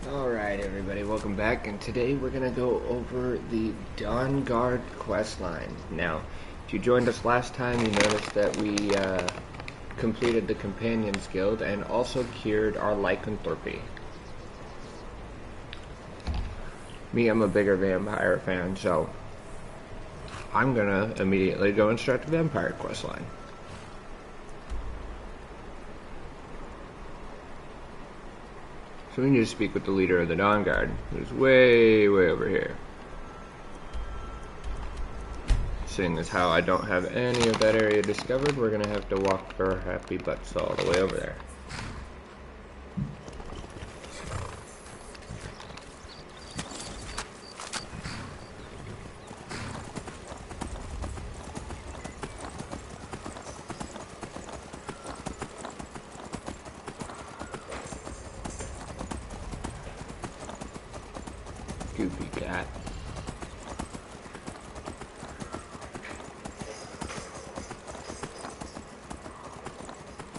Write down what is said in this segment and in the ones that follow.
Alright everybody, welcome back, and today we're going to go over the Dawnguard questline. Now, if you joined us last time, you noticed that we completed the Companions Guild and also cured our lycanthropy. Me, I'm a bigger vampire fan, so I'm going to immediately go and start the vampire questline. So we need to speak with the leader of the Dawnguard, who's way over here. Seeing as how I don't have any of that area discovered, we're gonna have to walk our happy butts all the way over there. Goofy cat.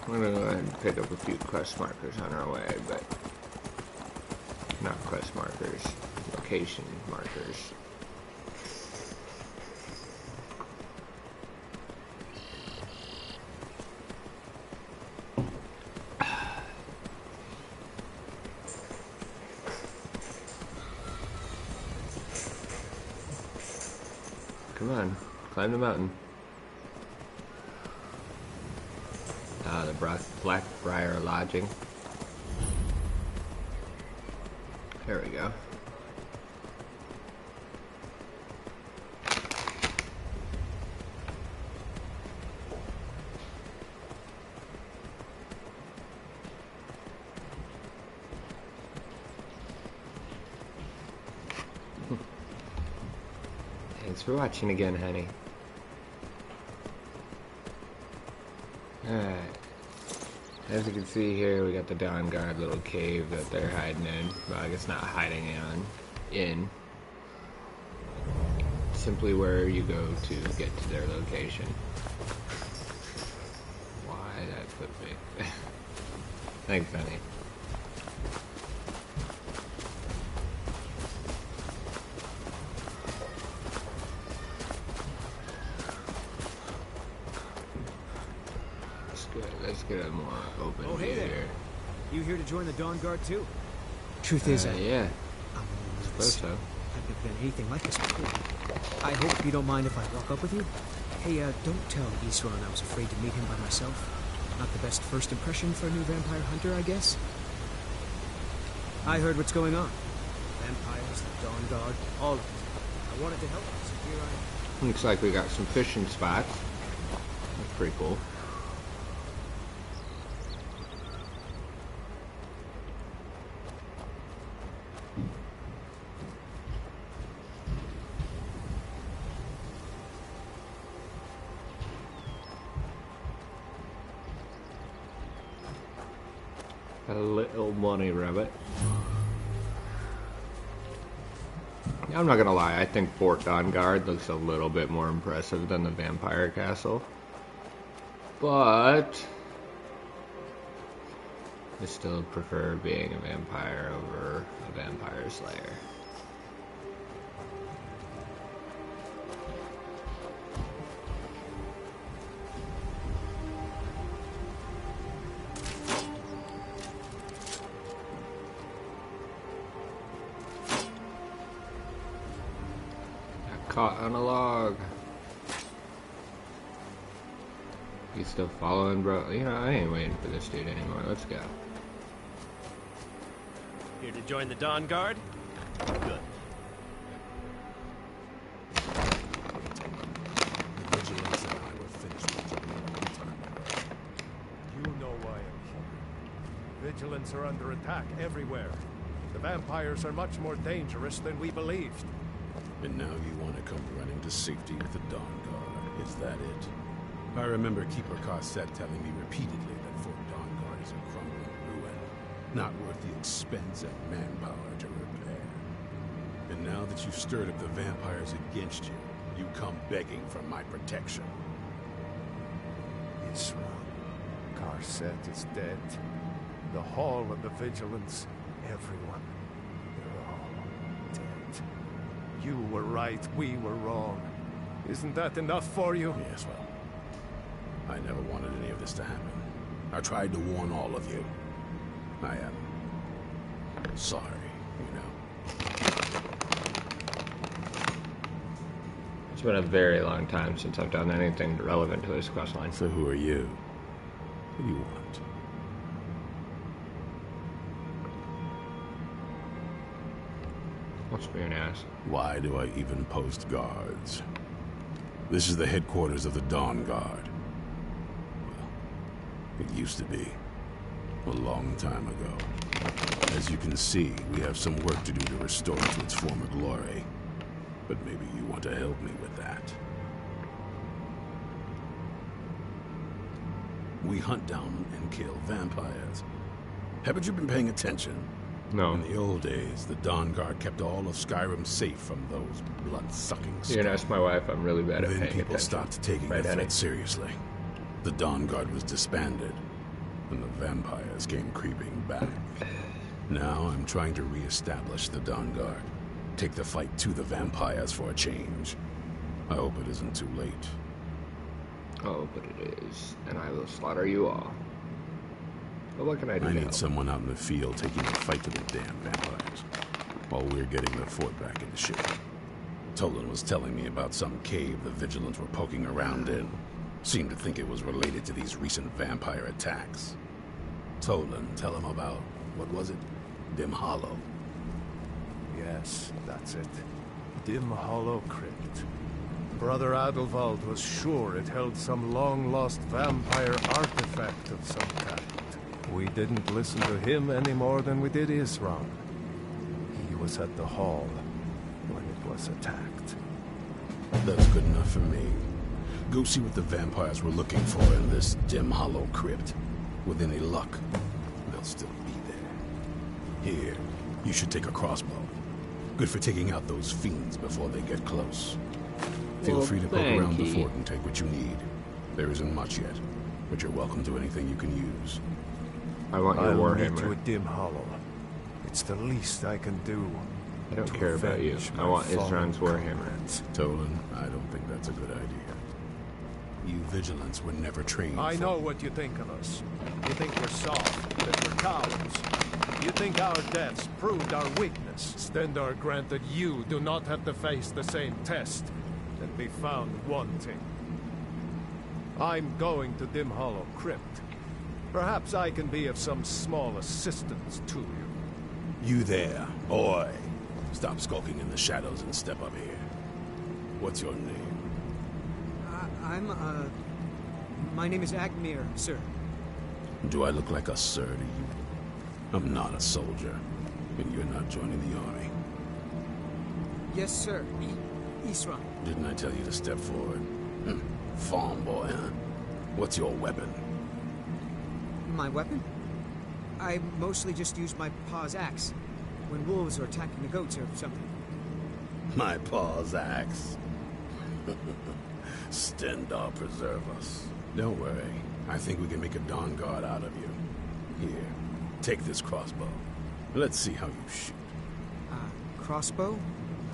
We're gonna go ahead and pick up a few quest markers on our way, but not quest markers, location markers. Come on, climb the mountain. Ah, the Blackbriar Lodging. There we go. Thanks for watching again, honey. Alright. As you can see here, we got the Dawnguard little cave that they're hiding in. Well, I guess not hiding in. Simply where you go to get to their location. Why that put me? Thanks, honey. Let's get a more open view here. You here to join the Dawnguard too? Truth is, yeah. I suppose so. I've never done anything like this before. I hope you don't mind if I walk up with you. Hey, don't tell Isran I was afraid to meet him by myself. Not the best first impression for a new vampire hunter, I guess. I heard what's going on. Vampires, the Dawnguard, all of it. I wanted to help, so here I am. Looks like we got some fishing spots. That's pretty cool. A little money rabbit. I'm not gonna lie, I think Fort Dawnguard looks a little bit more impressive than the vampire castle. But I still prefer being a vampire over a vampire slayer. Caught on a log. He's still following, bro. You know, I ain't waiting for this dude anymore. Let's go. Here to join the Dawnguard? Good. The vigilance and I were finished with you a long time ago. You know why I'm here. Vigilants are under attack everywhere. The vampires are much more dangerous than we believed. And now you want to come running to safety with the Dawnguard. Is that it? I remember Keeper Carset telling me repeatedly that Fort Dawnguard is a crumbling ruin, not worth the expense and manpower to repair. And now that you've stirred up the vampires against you, you come begging for my protection. Isran. Carset is dead. The Hall of the Vigilance, everyone. You were right, we were wrong. Isn't that enough for you? Yes, well, I never wanted any of this to happen. I tried to warn all of you. I am sorry, you know. It's been a very long time since I've done anything relevant to this questline. So who are you? What do you want? What's being asked? Why do I even post guards? This is the headquarters of the Dawnguard. Well, it used to be. A long time ago. As you can see, we have some work to do to restore it to its former glory. But maybe you want to help me with that. We hunt down and kill vampires. Haven't you been paying attention? No. In the old days, the Dawnguard kept all of Skyrim safe from those blood-sucking You can ask my wife, I'm really bad at Then paying people attention. stopped taking Right, the Annie? threat seriously. The Dawnguard was disbanded, and the vampires came creeping back. Now I'm trying to re-establish the Dawnguard. Take the fight to the vampires for a change. I hope it isn't too late. Oh, but it is, and I will slaughter you all. But what can I do I now? need someone out in the field taking the fight to the damn vampires, while we're getting the fort back into shape. Tolan was telling me about some cave the Vigilants were poking around in. Seemed to think it was related to these recent vampire attacks. Tolan, tell him about, what was it? Dim Hollow. Yes, that's it. Dim Hollow Crypt. Brother Adelwald was sure it held some long-lost vampire artifact of some kind. We didn't listen to him any more than we did Isran. He was at the hall when it was attacked. That's good enough for me. Go see what the vampires were looking for in this Dim Hollow Crypt. With any luck, they'll still be there. Here, you should take a crossbow. Good for taking out those fiends before they get close. Feel Well, free to poke thank around the you. fort and take what you need. There isn't much yet, but you're welcome to anything you can use. I want your I'll meet you Warhammer. at Dim Hollow. It's the least I can do. I don't to care about you. avenge I my want fallen Isran's Warhammer. comrades. Tolan, I don't think that's a good idea. You Vigilants were never trained I for- know what you think of us. You think we're soft, that we're cowards. You think our deaths proved our weakness. Stendarr granted you do not have to face the same test and be found wanting. I'm going to Dim Hollow Crypt. Perhaps I can be of some small assistance to you. You there, boy. Stop skulking in the shadows and step up here. What's your name? My name is Agmir, sir. Do I look like a sir to you? I'm not a soldier, and you're not joining the army. Yes, sir. Isran. Didn't I tell you to step forward? Farm boy, huh? What's your weapon? My weapon? I mostly just use my paw's axe when wolves are attacking the goats or something. My paw's axe. Stendarr preserve us. Don't worry. I think we can make a Dawnguard out of you. Here, take this crossbow. Let's see how you shoot. Crossbow?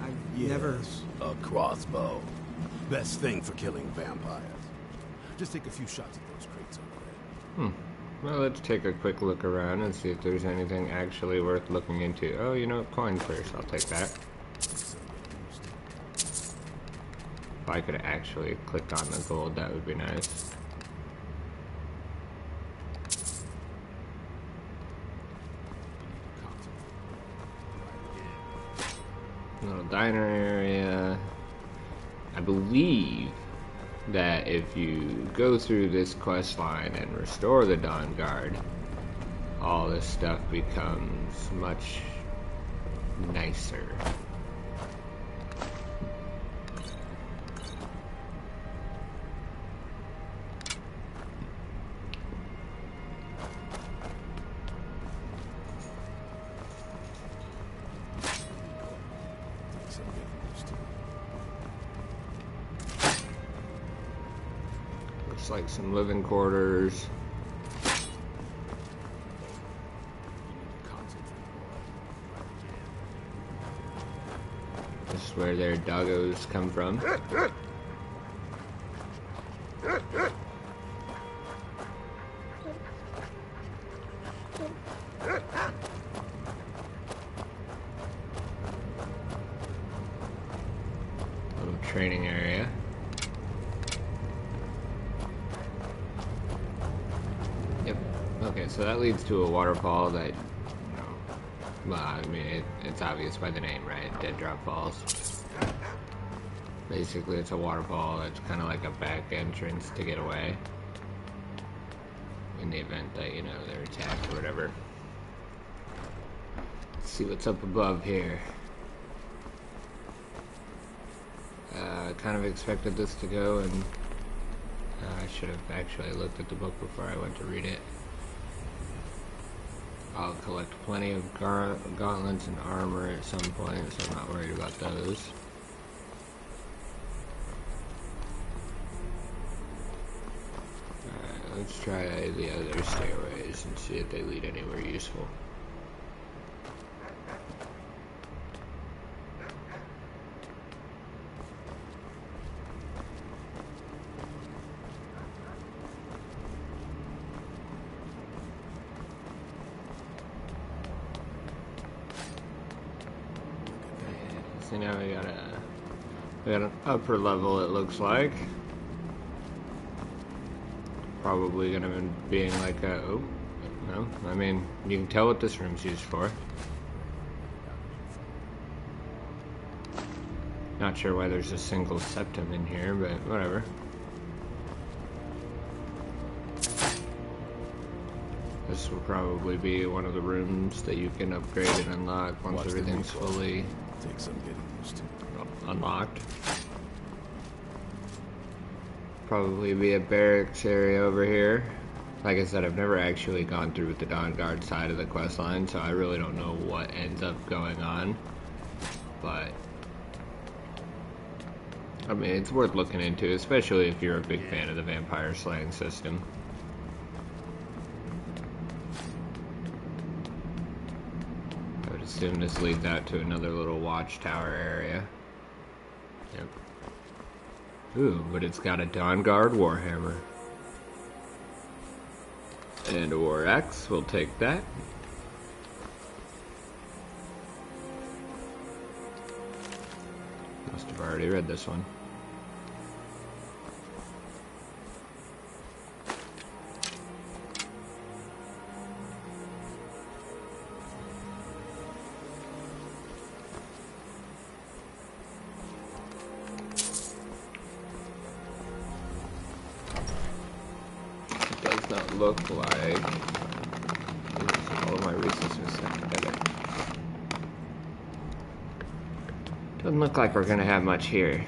I've Yes, never... a crossbow. Best thing for killing vampires. Just take a few shots at those crates over there. Well, let's take a quick look around and see if there's anything actually worth looking into. Oh, you know, coin purse. I'll take that. If I could actually click on the gold, that would be nice. Little diner area. I believe that if you go through this quest line and restore the Dawnguard, all this stuff becomes much nicer. Looks like some living quarters. This where their doggos come from. Little training area. Yep. Okay, so that leads to a waterfall that, well, I mean, it's obvious by the name, right? Dead Drop Falls. Basically, it's a waterfall that's kind of like a back entrance to get away. In the event that, you know, they're attacked or whatever. Let's see what's up above here. I kind of expected this to go, and I should have actually looked at the book before I went to read it. I'll collect plenty of gauntlets and armor at some point, so I'm not worried about those. Alright, let's try the other stairways and see if they lead anywhere useful. So now we got an upper level, it looks like. Probably gonna be being like a, oh, no, I mean, you can tell what this room's used for. Not sure why there's a single septum in here, but whatever. This will probably be one of the rooms that you can upgrade and unlock once everything's fully Takes some getting used to. unlocked. Probably be a barracks area over here. Like I said, I've never actually gone through with the Dawnguard side of the quest line, so I really don't know what ends up going on. But I mean, it's worth looking into, especially if you're a big fan of the vampire slaying system. I would assume this leads out to another little watchtower area. Yep. Ooh, but it's got a Dawnguard warhammer. And a war axe, we'll take that. Must have already read this one. Look like all of my resources are set together. Doesn't look like we're gonna have much here.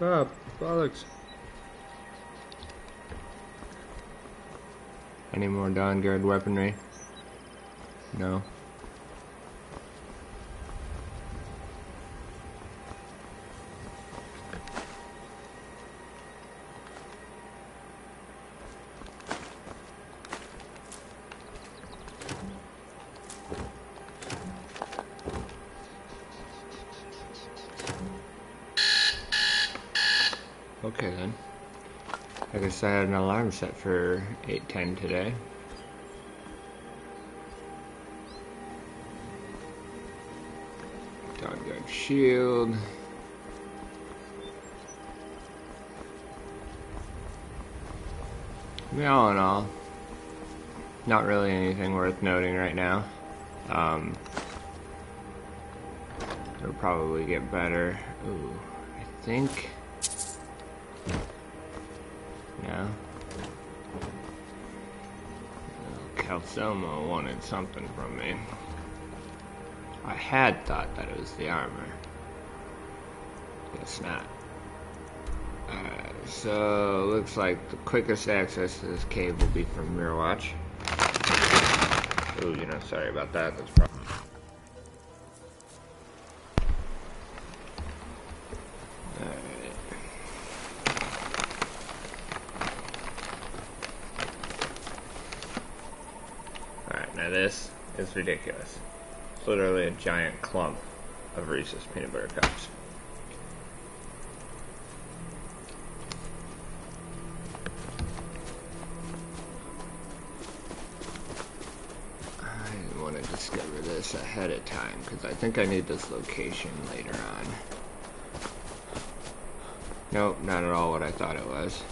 Ah, bollocks. Any more Dawnguard weaponry? No. Okay then. I guess I had an alarm set for 8:10 today. Dawnguard shield. I mean, all in all, not really anything worth noting right now. It'll probably get better. Ooh, I think. No. Calcelmo wanted something from me. I had thought that it was the armor. Guess not. So looks like the quickest access to this cave will be from Mirror Watch. Ooh, you know, sorry about that. That's probably... Alright, now this is ridiculous. It's literally a giant clump of Reese's peanut butter cups. I want to discover this ahead of time because I think I need this location later on. Nope, not at all what I thought it was.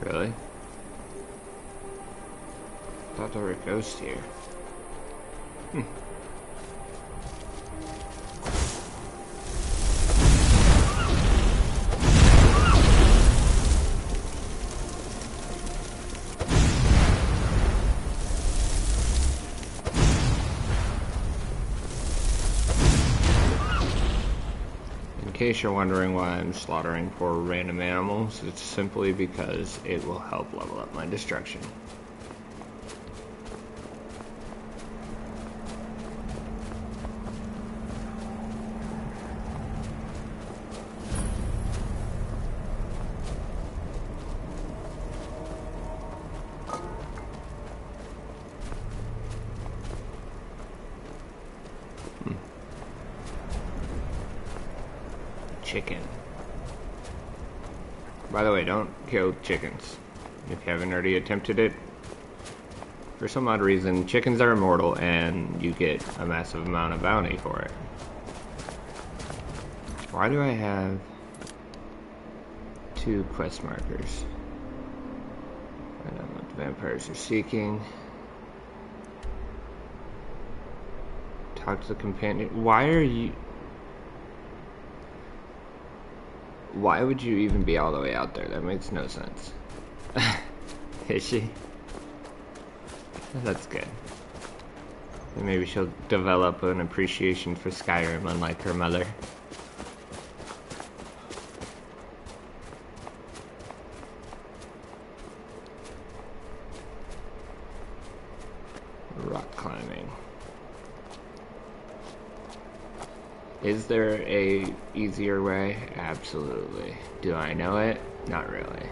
Really? Thought there were ghosts here. In case you're wondering why I'm slaughtering poor random animals, it's simply because it will help level up my destruction. Chicken. By the way, don't kill chickens. If you haven't already attempted it, for some odd reason, chickens are immortal and you get a massive amount of bounty for it. Why do I have 2 quest markers? I don't know what the vampires are seeking. Talk to the companion. Why would you even be all the way out there? That makes no sense. Is she? That's good. And maybe she'll develop an appreciation for Skyrim, unlike her mother. Rock climbing. Is there a easier way? Absolutely. Do I know it? Not really.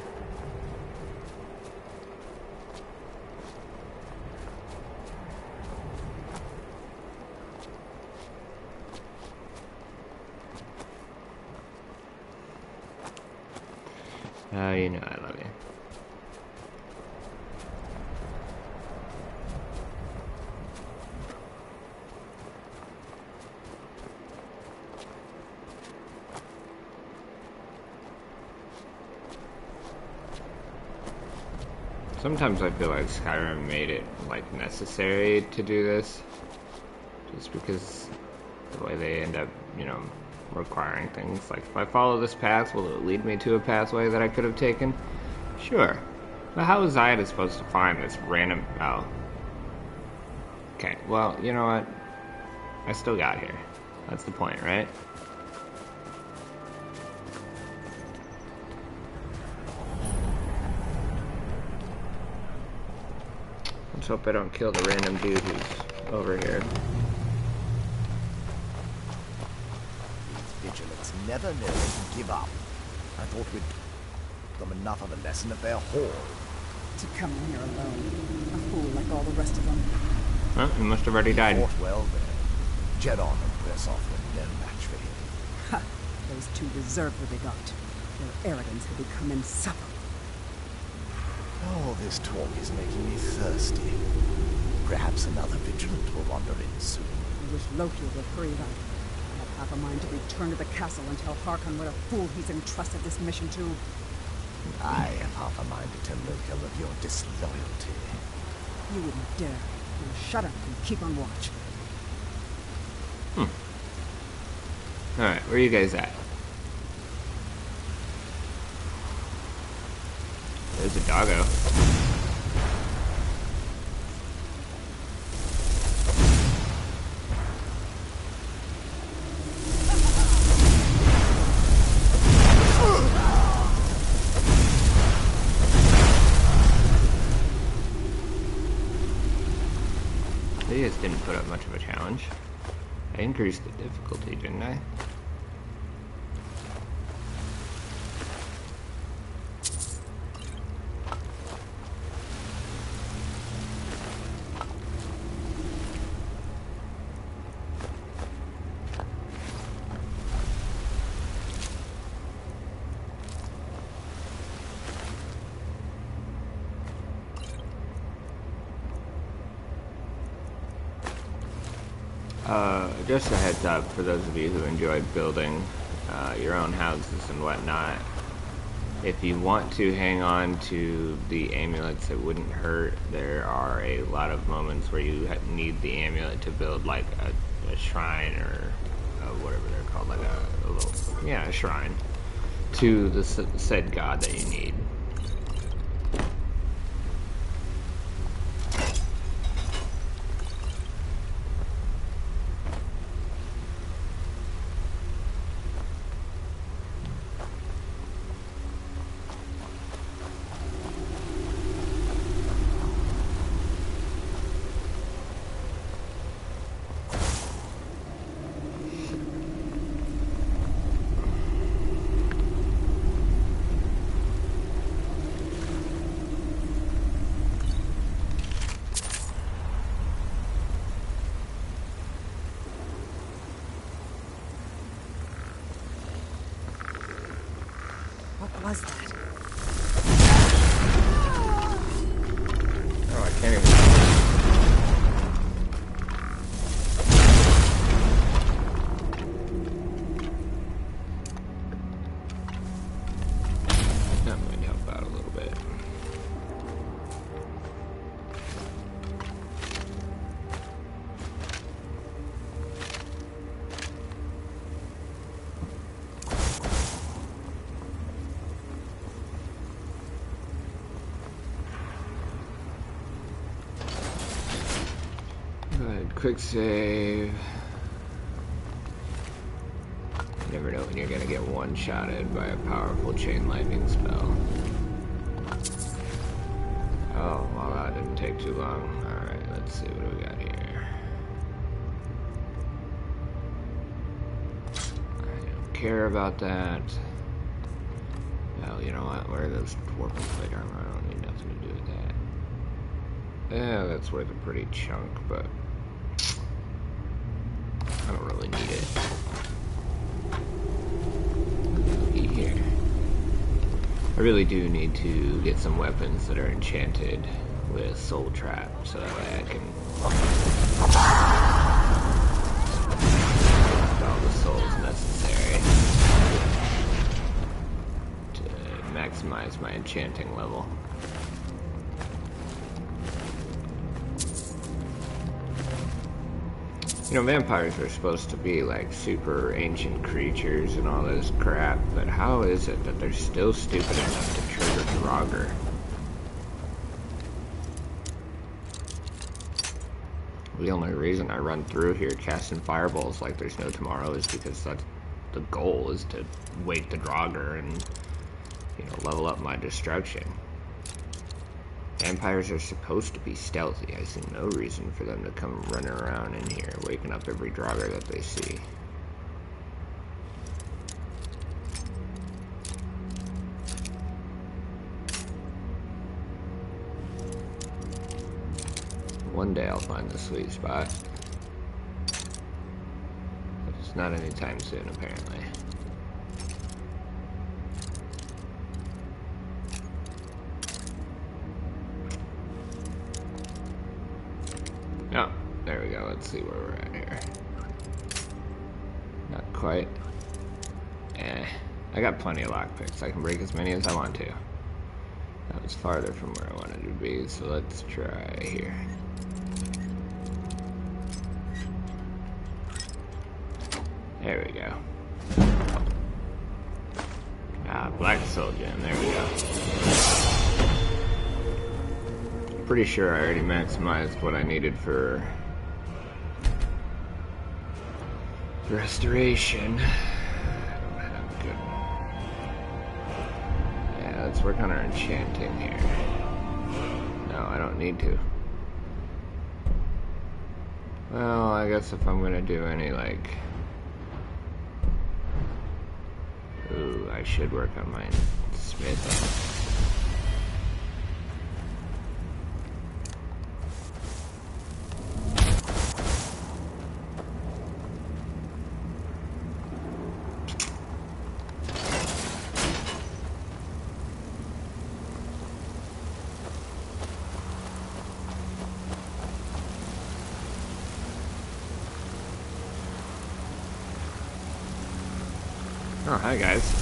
You know I love you. Sometimes I feel like Skyrim made it, like, necessary to do this. Just because the way they end up, you know, requiring things. Like, if I follow this path, will it lead me to a pathway that I could have taken? Sure. But how was I supposed to find this random... Oh. Okay, well, you know what? I still got here. That's the point, right? Let's hope I don't kill the random dude who's over here. Vigilance never know when to give up. I thought we'd them enough of a lesson at their hall. To come in here alone, a fool like all the rest of them. Huh? He must have already died. Fought well then. Jet on and press off when no match for him. Ha! Those two deserve what they got. Their arrogance had become insufferable. All this talk is making me thirsty. Perhaps another vigilant will wander in soon. I wish Loki would hurry it up. I have half a mind to return to the castle and tell Harkon what a fool he's entrusted this mission to. I have half a mind to tell Loki of your disloyalty. You wouldn't dare. Now shut up and keep on watch. Alright, where are you guys at? There's a doggo. They just didn't put up much of a challenge. I increased the difficulty, didn't I? Just a heads up for those of you who enjoy building your own houses and whatnot. If you want to hang on to the amulets, it wouldn't hurt. There are a lot of moments where you need the amulet to build like a shrine or whatever they're called, like a little, yeah, a shrine to the said god that you need. What was that? Oh, I can't even. That might help out a little bit. Quick save. You never know when you're gonna get one-shotted by a powerful chain lightning spell. Oh, well, that didn't take too long. Alright, let's see what do we got here. I don't care about that. Well, you know what? Where are those dwarven plate armor? I don't need nothing to do with that. Yeah, that's worth a pretty chunk, but I don't really need it. Here. I really do need to get some weapons that are enchanted with Soul Trap, so that way I can get all the souls necessary to maximize my enchanting level. You know, vampires are supposed to be like super ancient creatures and all this crap, but how is it that they're still stupid enough to trigger Draugr? The only reason I run through here casting fireballs like there's no tomorrow is because that's the goal, is to wake the Draugr and, you know, level up my destruction. Vampires are supposed to be stealthy. I see no reason for them to come running around in here, waking up every Draugr that they see. One day I'll find the sweet spot. But it's not anytime soon, apparently. Oh, there we go. Let's see where we're at here. Not quite. I got plenty of lockpicks. I can break as many as I want to. That was farther from where I wanted to be, so let's try here. There we go. soul gem. There we go. I'm pretty sure I already maximized what I needed for restoration. Good. Yeah, let's work on our enchanting here. No, I don't need to. Well, I guess if I'm gonna do any, like... Ooh, I should work on my smith. Oh, hi guys.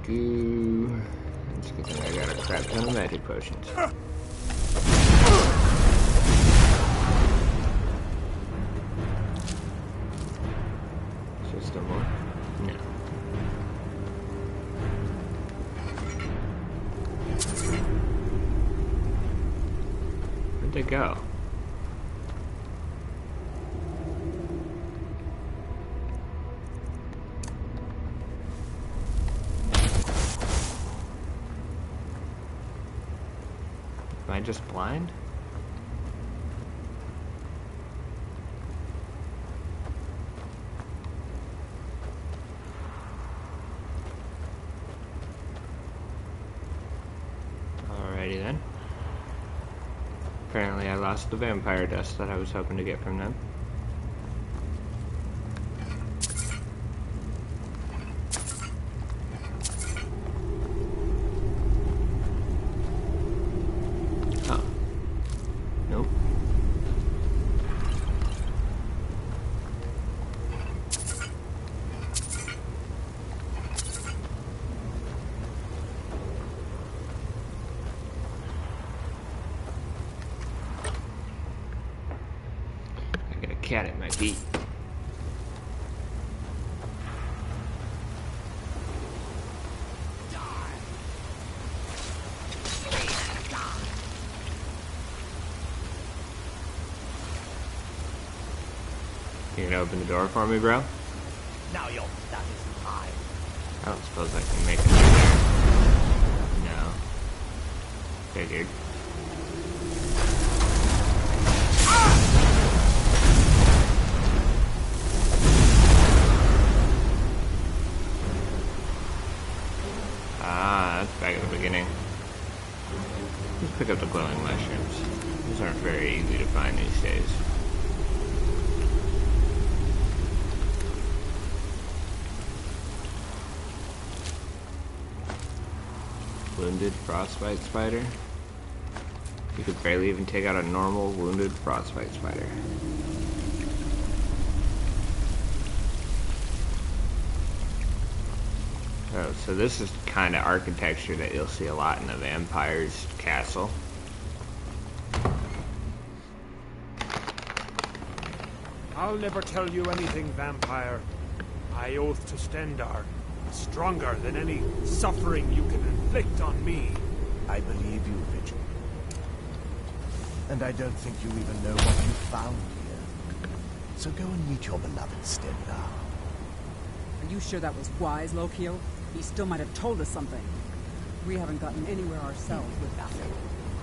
It's a good thing I got a crap ton of magic potions. Is there still more? No. Where'd they go? Am I just blind? Alrighty then. Apparently I lost the vampire dust that I was hoping to get from them. Cat at my feet. You gonna open the door for me, bro? Now your that is mine. I don't suppose I can make it through there. No. Figured. Back at the beginning. Let's pick up the glowing mushrooms. These aren't very easy to find these days. Wounded frostbite spider. You could barely even take out a normal wounded frostbite spider. Oh, so this is the kind of architecture that you'll see a lot in a vampire's castle. I'll never tell you anything, vampire. My oath to Stendar is stronger than any suffering you can inflict on me. I believe you, Vigil. And I don't think you even know what you found here. So go and meet your beloved Stendar. Are you sure that was wise, Lokio? He still might have told us something. We haven't gotten anywhere ourselves with that.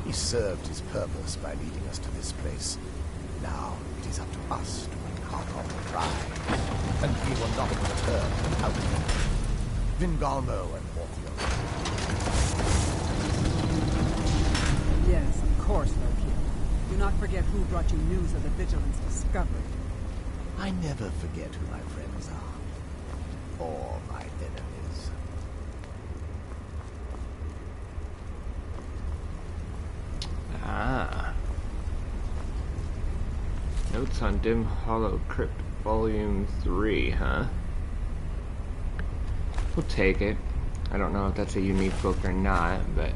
He served his purpose by leading us to this place. Now it is up to us to bring Harkon pride. And we will not return without him. Vingalmo and Orthion. Yes, of course, Loki. Do not forget who brought you news of the Vigilance discovery. I never forget who my friends are. Or my enemies. Ah. Notes on Dim Hollow Crypt, Volume 3, huh? We'll take it. I don't know if that's a unique book or not, but...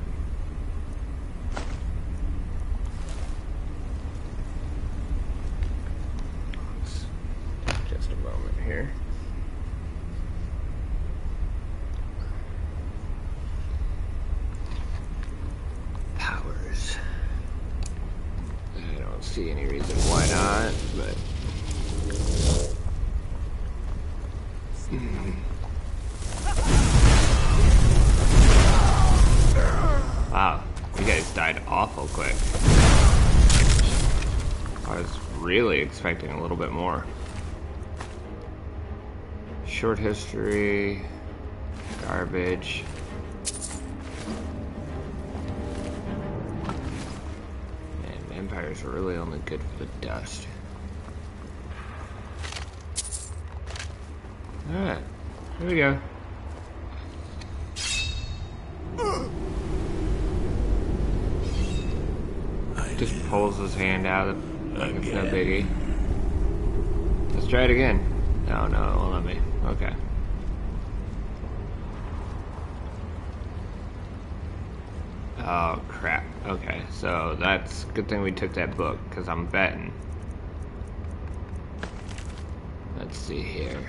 Just a moment here. Powers. I don't see any reason why not, but... Wow, you guys died awful quick. I was really expecting a little bit more. Short history, garbage. Man, vampires are really only good for the dust. Alright, here we go. Just pulls his hand out like it's no biggie. Let's try it again. No, no, it won't let me. Okay. Oh, crap. Okay, so that's good thing we took that book, because I'm betting. Let's see here.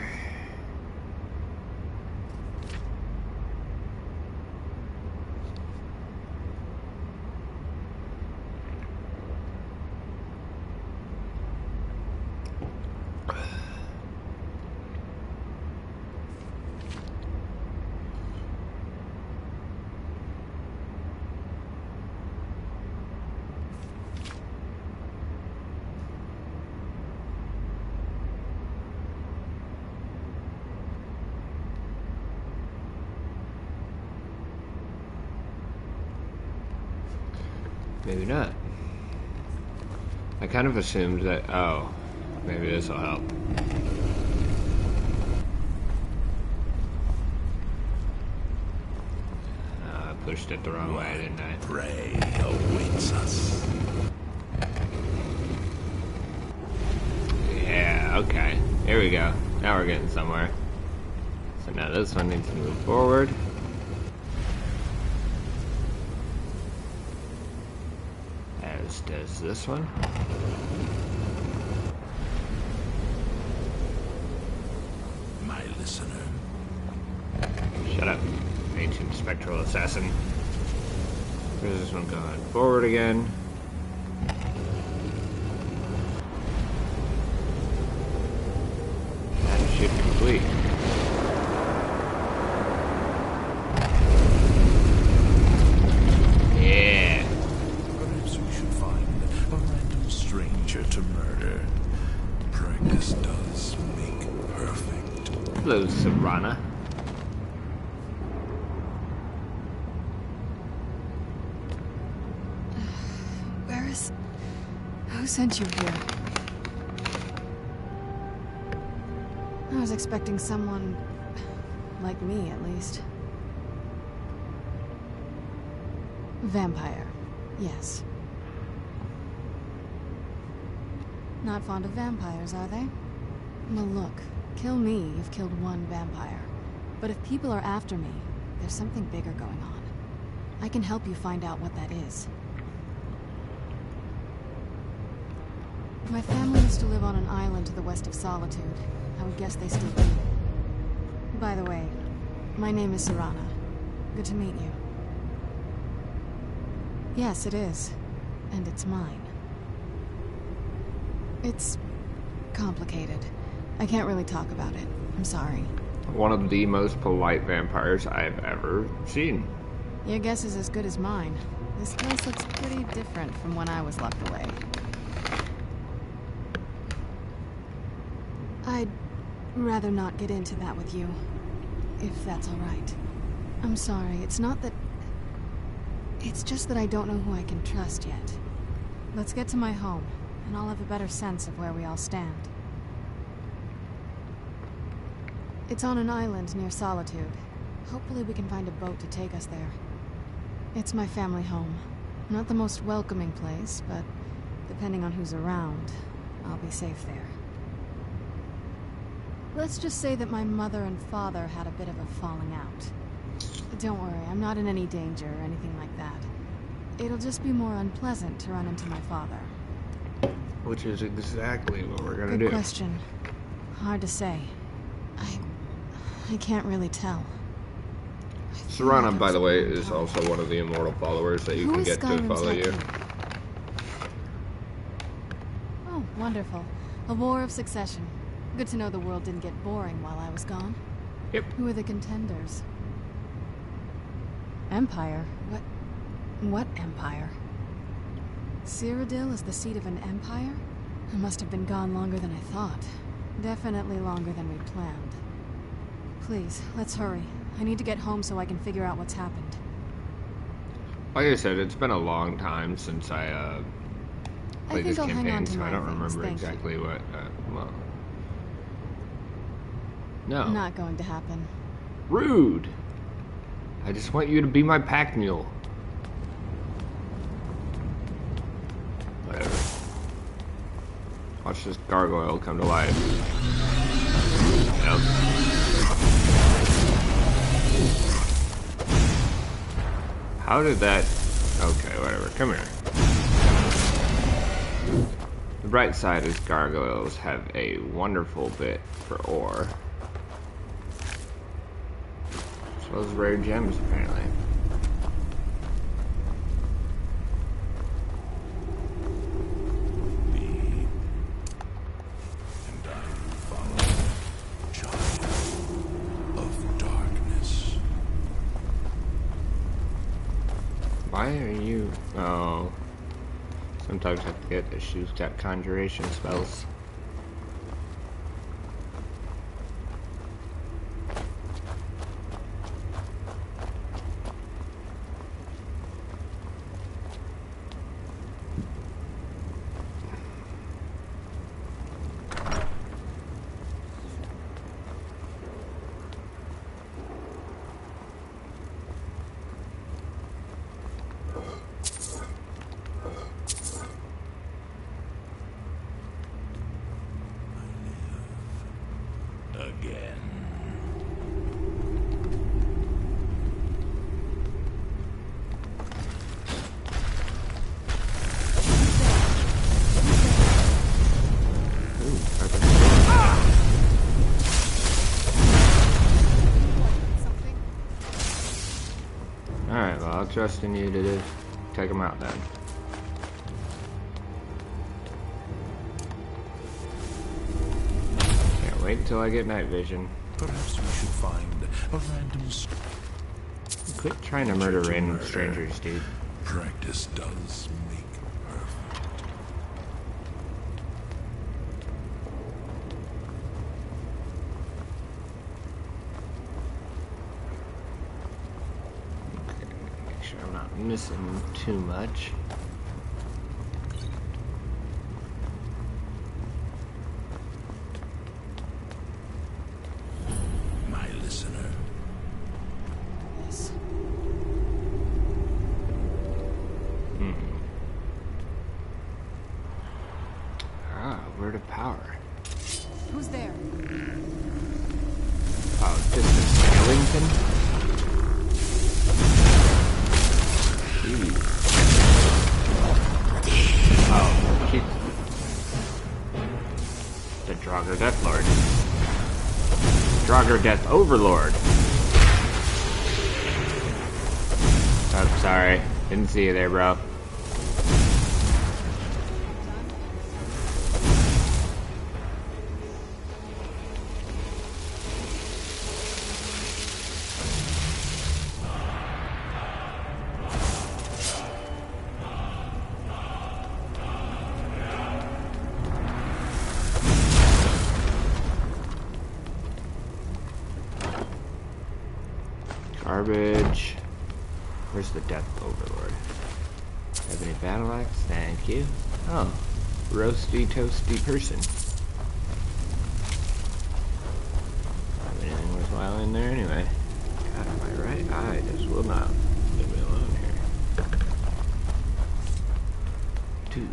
Maybe not. I kind of assumed that, oh, maybe this will help. I pushed it the wrong way, didn't I? Prey awaits us. Yeah, okay. Here we go. Now we're getting somewhere. So now this one needs to move forward. As does this one. My listener. Shut up, ancient spectral assassin. Where's this one going? Forward again. That should complete. Yeah. Perhaps we should find a random stranger to murder. Practice does make perfect. Hello, Serana. Who sent you here? I was expecting someone like me, at least. Vampire, yes. Not fond of vampires, are they? Well, look, kill me, you've killed one vampire. But if people are after me, there's something bigger going on. I can help you find out what that is. My family used to live on an island to the west of Solitude. I would guess they still do. By the way, my name is Serana. Good to meet you. Yes, it is. And it's mine. It's complicated. I can't really talk about it. I'm sorry. One of the most polite vampires I've ever seen. Your guess is as good as mine. This place looks pretty different from when I was locked away. I'd rather not get into that with you, if that's all right. I'm sorry, it's not that... It's just that I don't know who I can trust yet. Let's get to my home, and I'll have a better sense of where we all stand. It's on an island near Solitude. Hopefully we can find a boat to take us there. It's my family home. Not the most welcoming place, but depending on who's around, I'll be safe there. Let's just say that my mother and father had a bit of a falling out. Don't worry, I'm not in any danger or anything like that. It'll just be more unpleasant to run into my father. Which is exactly what we're gonna do. Good question. Hard to say. I can't really tell. Serana, by the way, is also one of the immortal followers that you can get to follow you. Oh, wonderful. A war of succession. Good to know the world didn't get boring while I was gone. Yep. Who are the contenders? Empire? What empire? Cyrodiil is the seat of an empire? It must have been gone longer than I thought. Definitely longer than we planned. Please, let's hurry. I need to get home so I can figure out what's happened. Like I said, it's been a long time since I played this campaign, so I don't remember exactly what, well... No. Not going to happen. Rude! I just want you to be my pack mule. Whatever. Watch this gargoyle come to life. Yep. How did that... Okay, whatever. Come here. The bright side is gargoyles have a wonderful bit for ore. As well as rare gems, apparently. Why are you... Oh. Sometimes I forget that she's got conjuration spells. Alright, well, I'll trust in you to just take them out then. Can't wait until I get night vision. Perhaps we should find a random... Quit trying to murder random strangers, dude. Practice does make perfect. Make sure I'm not missing too much. My listener. Yes. Ah, word of power. Who's there? Oh, just a skeleton? Oh, keep... The Draugr Death Lord. Draugr Death Overlord. Oh, sorry. Didn't see you there, bro. garbage. Where's the Death Overlord? Have any battle axe? Thank you. Oh, roasty toasty person. Have anything worthwhile in there anyway? God, am I right? I just will not leave me alone here. Do.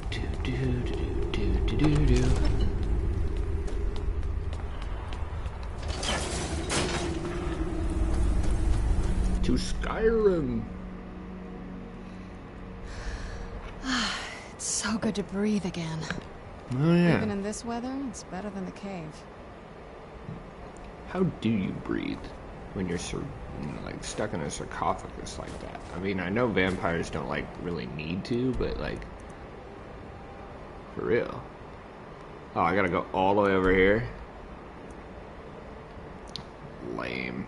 To Skyrim. It's so good to breathe again. Oh yeah. Even in this weather, it's better than the cave. How do you breathe when you're like stuck in a sarcophagus like that? I mean, I know vampires don't like really need to, but like for real. Oh, I gotta go all the way over here. Lame.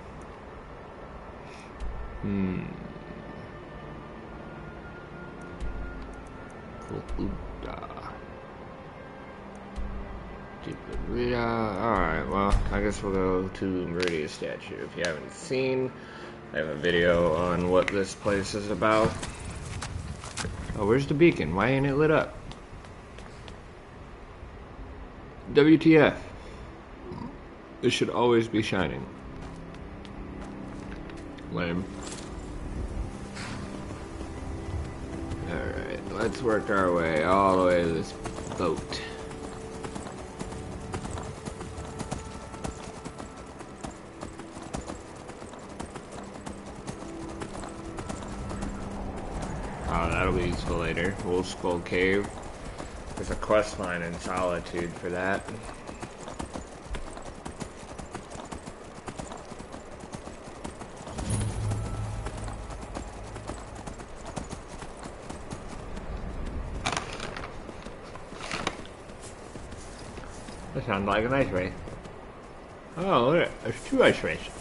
Alright, well, I guess we'll go to Meridia's statue. If you haven't seen, I have a video on what this place is about. Oh, where's the beacon? Why ain't it lit up? WTF. It should always be shining. Lame. Alright, let's work our way all the way to this boat. Oh, that'll be useful later. Wolf Skull Cave. There's a quest line in Solitude for that. That sounds like an ice race. Oh, look, there's 2 ice races.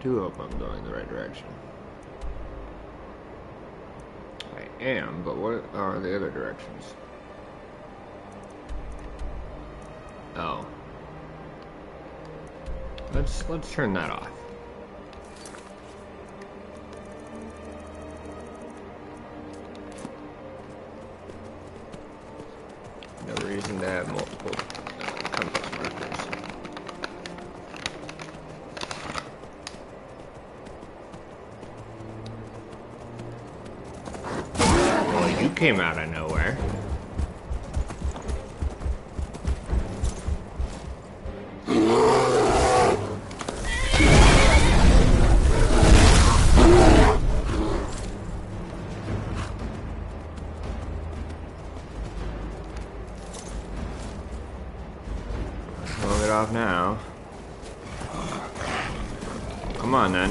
Do hope I'm going the right direction. I am, but what are the other directions? Oh. Let's turn that off. No reason to have multiple compass markers. Well, you came out of nowhere. Off now. Come on then.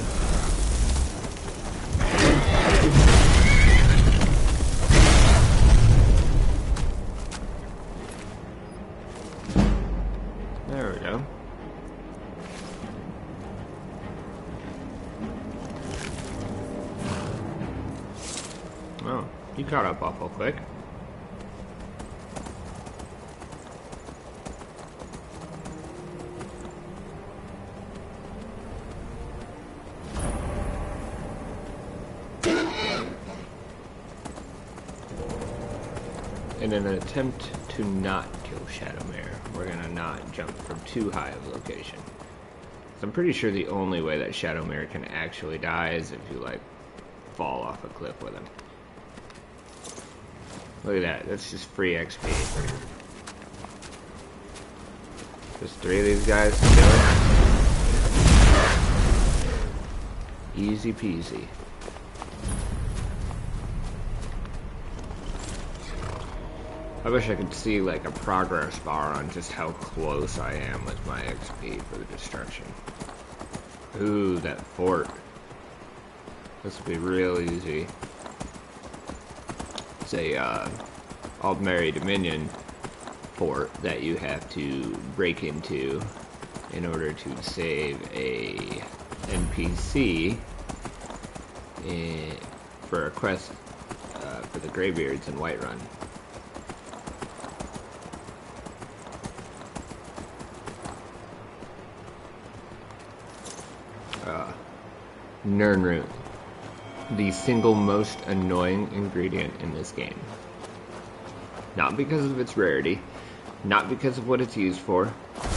There we go. Oh, you caught up awful quick. In an attempt to not kill Shadowmare, we're gonna not jump from too high of a location. I'm pretty sure the only way that Shadowmare can actually die is if you, like, fall off a cliff with him. Look at that, that's just free XP. There's 3 of these guys to do it. Easy peasy. I wish I could see like a progress bar on just how close I am with my XP for the destruction. Ooh, that fort. This will be real easy. It's a Aldmeri Dominion fort that you have to break into in order to save a NPC for a quest for the Greybeards in Whiterun. Nirnroot, the single most annoying ingredient in this game. Not because of its rarity, not because of what it's used for,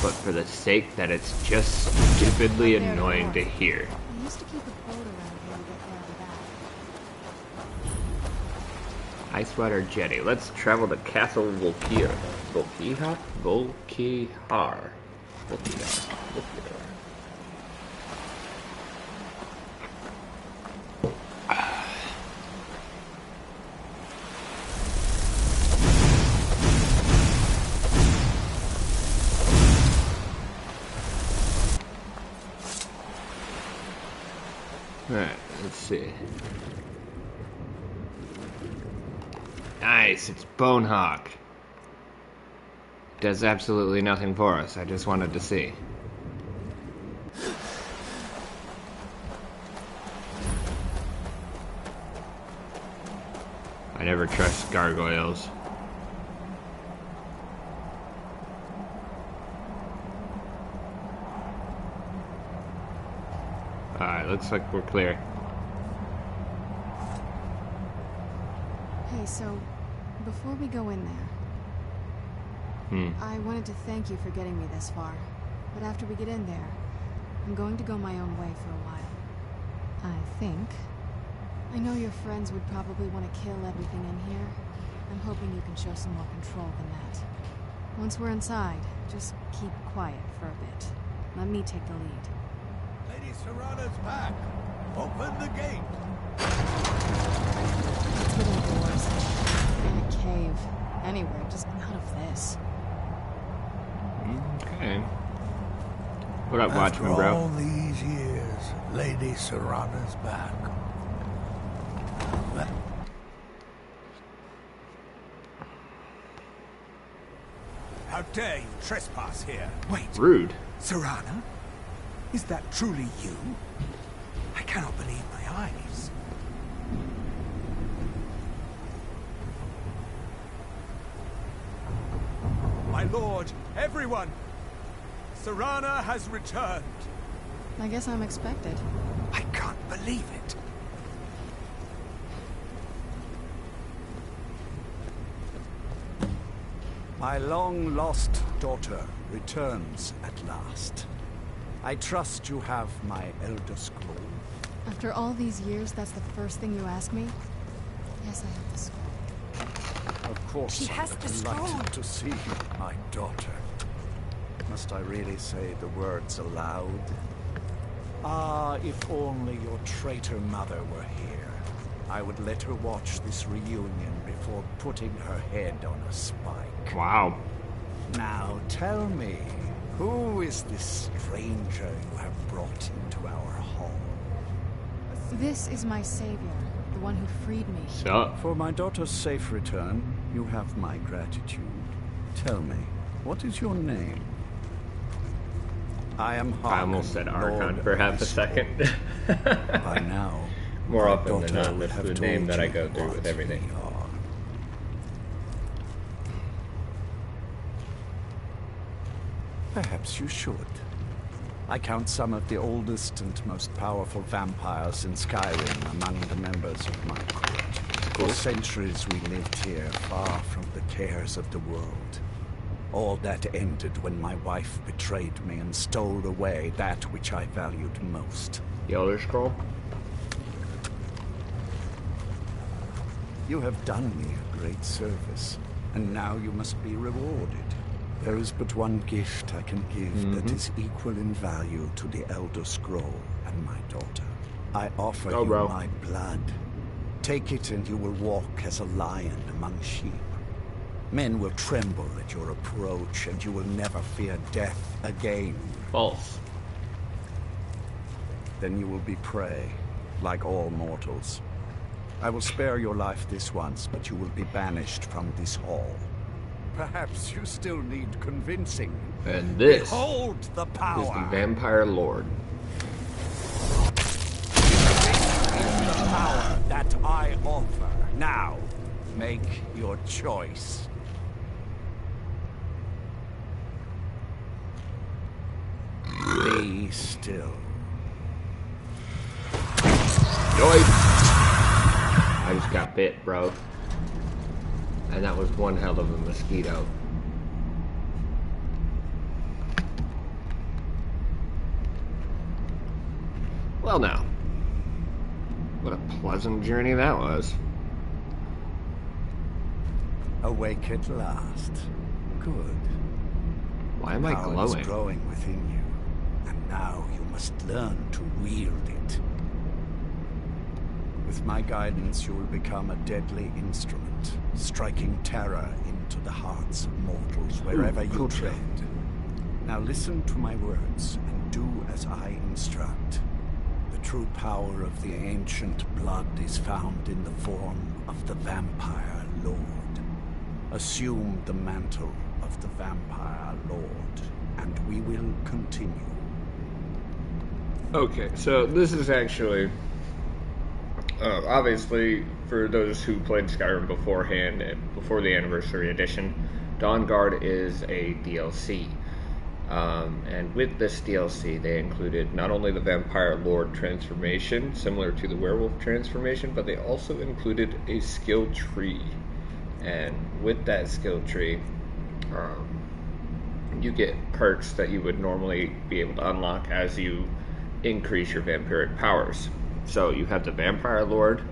but for the sake that it's just stupidly annoying to hear. I used to keep a boat around here to get there and back. Ice Rider Jetty. Let's travel to Castle Volkihar. Volkihar? Volkihar. Volkihar. Alright, let's see. Nice, it's Bonehawk. Does absolutely nothing for us, I just wanted to see. I never trust gargoyles. Alright, looks like we're clear. Hey, so, before we go in there, I wanted to thank you for getting me this far. But after we get in there, I'm going to go my own way for a while. I think. I know your friends would probably want to kill everything in here. I'm hoping you can show some more control than that. Once we're inside, just keep quiet for a bit. Let me take the lead. Lady Serrana's back. Open the gate. Let's get indoors. In a cave. Anywhere, just out of this. Okay. What up, Watchman, After bro? all these years, Lady Serrana's back. How dare you trespass here? Wait, Rude. Serrana? Is that truly you? I cannot believe my eyes. My lord, everyone! Serrana has returned. I guess I'm expected. I can't believe it. My long-lost daughter returns at last. I trust you have my Elder Scroll. After all these years, that's the first thing you ask me? Yes, I have the scroll. Of course, She has I'm the delighted scroll. to see my daughter. Must I really say the words aloud? Ah, if only your traitor mother were here. I would let her watch this reunion before putting her head on a spike. Wow. Now tell me, who is this stranger you have brought into our home? This is my savior, the one who freed me. So, For my daughter's safe return, you have my gratitude. Tell me, what is your name? I am Harkon, I almost said Lord Archon for of half a this second. world. By now, More my often than daughter not, would that's have the told name that I you go through what with everything. we are. Perhaps you should. I count some of the oldest and most powerful vampires in Skyrim among the members of my court. For centuries we lived here, far from the cares of the world. All that ended when my wife betrayed me and stole away that which I valued most. The Elder Scroll? You have done me a great service, and now you must be rewarded. There is but one gift I can give that is equal in value to the Elder Scroll and my daughter. I offer you bro. my blood. Take it and you will walk as a lion among sheep. Men will tremble at your approach, and you will never fear death again. False. Then you will be prey, like all mortals. I will spare your life this once, but you will be banished from this hall. Perhaps you still need convincing. And this Behold the power. is the Vampire Lord. This is the power that I offer. Now, make your choice. Be still. Joy. I just got bit, bro. And that was one hell of a mosquito. Well now. What a pleasant journey that was. Awake at last. Good. Why am I Power glowing? is growing within you, and now you must learn to wield it. With my guidance, you will become a deadly instrument, striking terror into the hearts of mortals wherever you tread. Now listen to my words and do as I instruct. The true power of the ancient blood is found in the form of the Vampire Lord. Assume the mantle of the Vampire Lord, and we will continue. Okay, so this is actually... obviously, for those who played Skyrim beforehand, before the Anniversary Edition, Dawnguard is a DLC. And with this DLC, they included not only the Vampire Lord transformation, similar to the Werewolf transformation, but they also included a skill tree. And with that skill tree, you get perks that you would normally be able to unlock as you increase your vampiric powers. So you have the Vampire Lord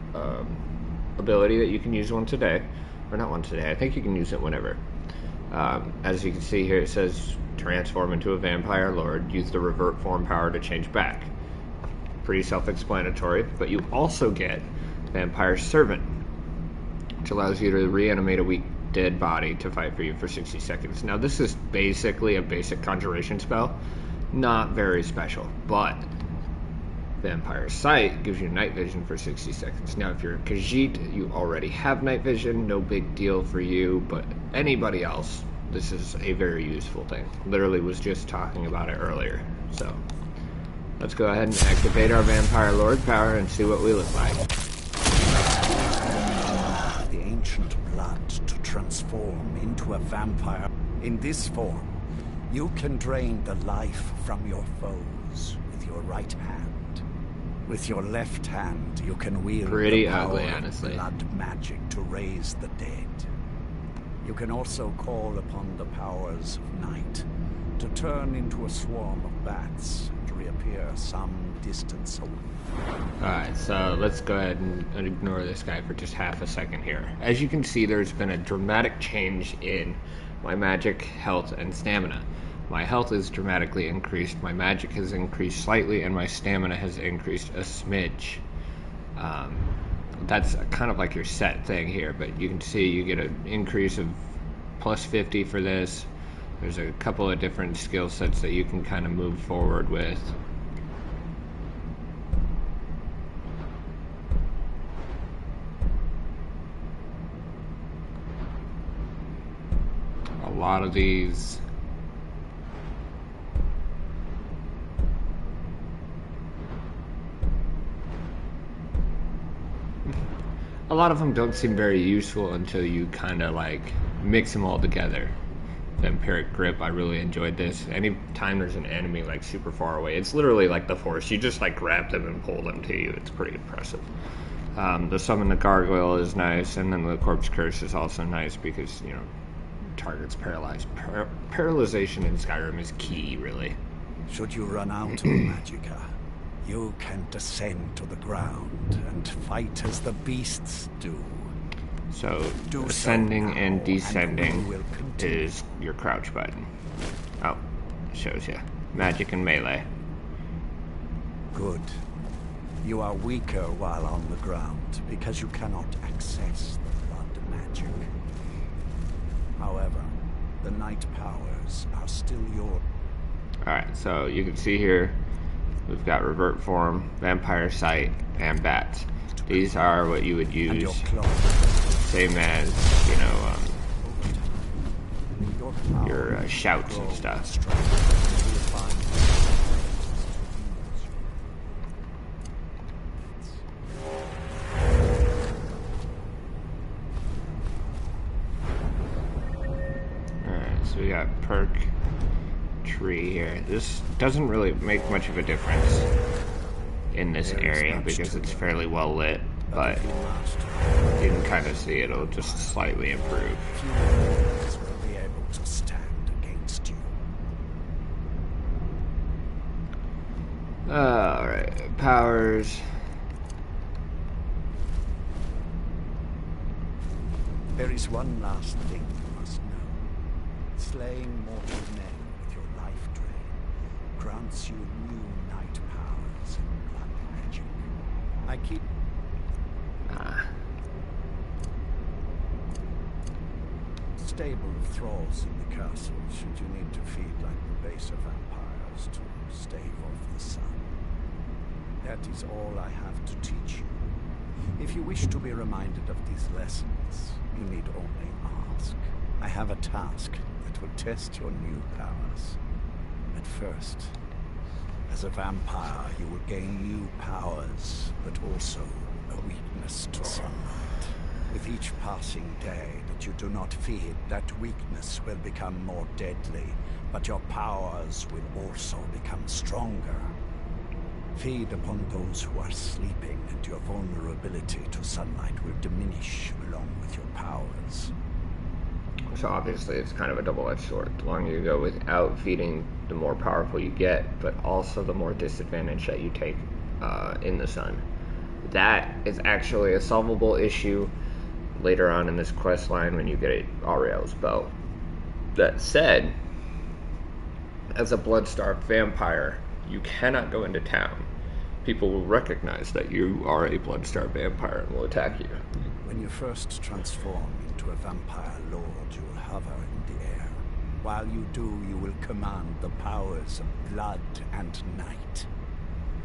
ability that you can use once a day. Or not once a day, I think you can use it whenever. As you can see here, it says transform into a Vampire Lord. Use the revert form power to change back. Pretty self-explanatory. But you also get Vampire Servant, which allows you to reanimate a weak dead body to fight for you for 60 seconds. Now this is basically a basic conjuration spell. Not very special, but Vampire Sight gives you night vision for 60 seconds. Now if you're a Khajiit, you already have night vision, no big deal for you, but anybody else, this is a very useful thing. Literally was just talking about it earlier. So let's go ahead and activate our Vampire Lord power and see what we look like. The ancient blood to transform into a vampire. In this form, you can drain the life from your foes with your right hand. With your left hand, you can wield pretty the power ugly, honestly. of blood magic to raise the dead. You can also call upon the powers of night to turn into a swarm of bats and reappear some distance away. Alright, so let's go ahead and ignore this guy for just half a second here. As you can see, there's been a dramatic change in my magic, health, and stamina. My health is dramatically increased, my magic has increased slightly, and my stamina has increased a smidge. That's kind of like your set thing here, but you can see you get an increase of plus 50 for this. There's a couple of different skill sets that you can kind of move forward with. A lot of these them don't seem very useful until you kind of like mix them all together. Vampiric Grip, I really enjoyed this. Anytime there's an enemy like super far away, it's literally like the Force. You just like grab them and pull them to you. It's pretty impressive. The Summon the Gargoyle is nice, and then the Corpse Curse is also nice because, you know, target's paralyzed. Paralyzation in Skyrim is key, really. Should you run out of magicka, you can descend to the ground and fight as the beasts do. So, ascending and descending is your crouch button. Oh, shows you. Magic and melee. Good. You are weaker while on the ground because you cannot access the blood magic. However, the night powers are still yours. Alright, so you can see here, we've got Revert Form, Vampire Sight, and Bats. These are what you would use, same as, you know, your shouts and stuff. Alright, so we got perk tree here. This doesn't really make much of a difference in this area because it's fairly well lit, but you can kind of see it'll just slightly improve. Will be able to stand against you. Alright, powers. There is one last thing you must know. Slaying mortal men with your life drain grants you new night powers and blood magic. I keep... Stable of thralls in the castle should you need to feed like the baser vampires to stave off the sun. That is all I have to teach you. If you wish to be reminded of these lessons, you need only ask. I have a task that will test your new powers. At first, as a vampire, you will gain new powers, but also a weakness to sunlight. With each passing day that you do not feed, that weakness will become more deadly, but your powers will also become stronger. Feed upon those who are sleeping, and your vulnerability to sunlight will diminish along with your powers. So obviously it's kind of a double-edged sword. The longer you go without feeding, the more powerful you get, but also the more disadvantage that you take in the sun. That is actually a solvable issue later on in this quest line when you get Ariel's bow. That said, as a blood-starved vampire, you cannot go into town. People will recognize that you are a blood-starved vampire and will attack you. When you first transform into a vampire lord, you will hover in the air. While you do, you will command the powers of blood and night.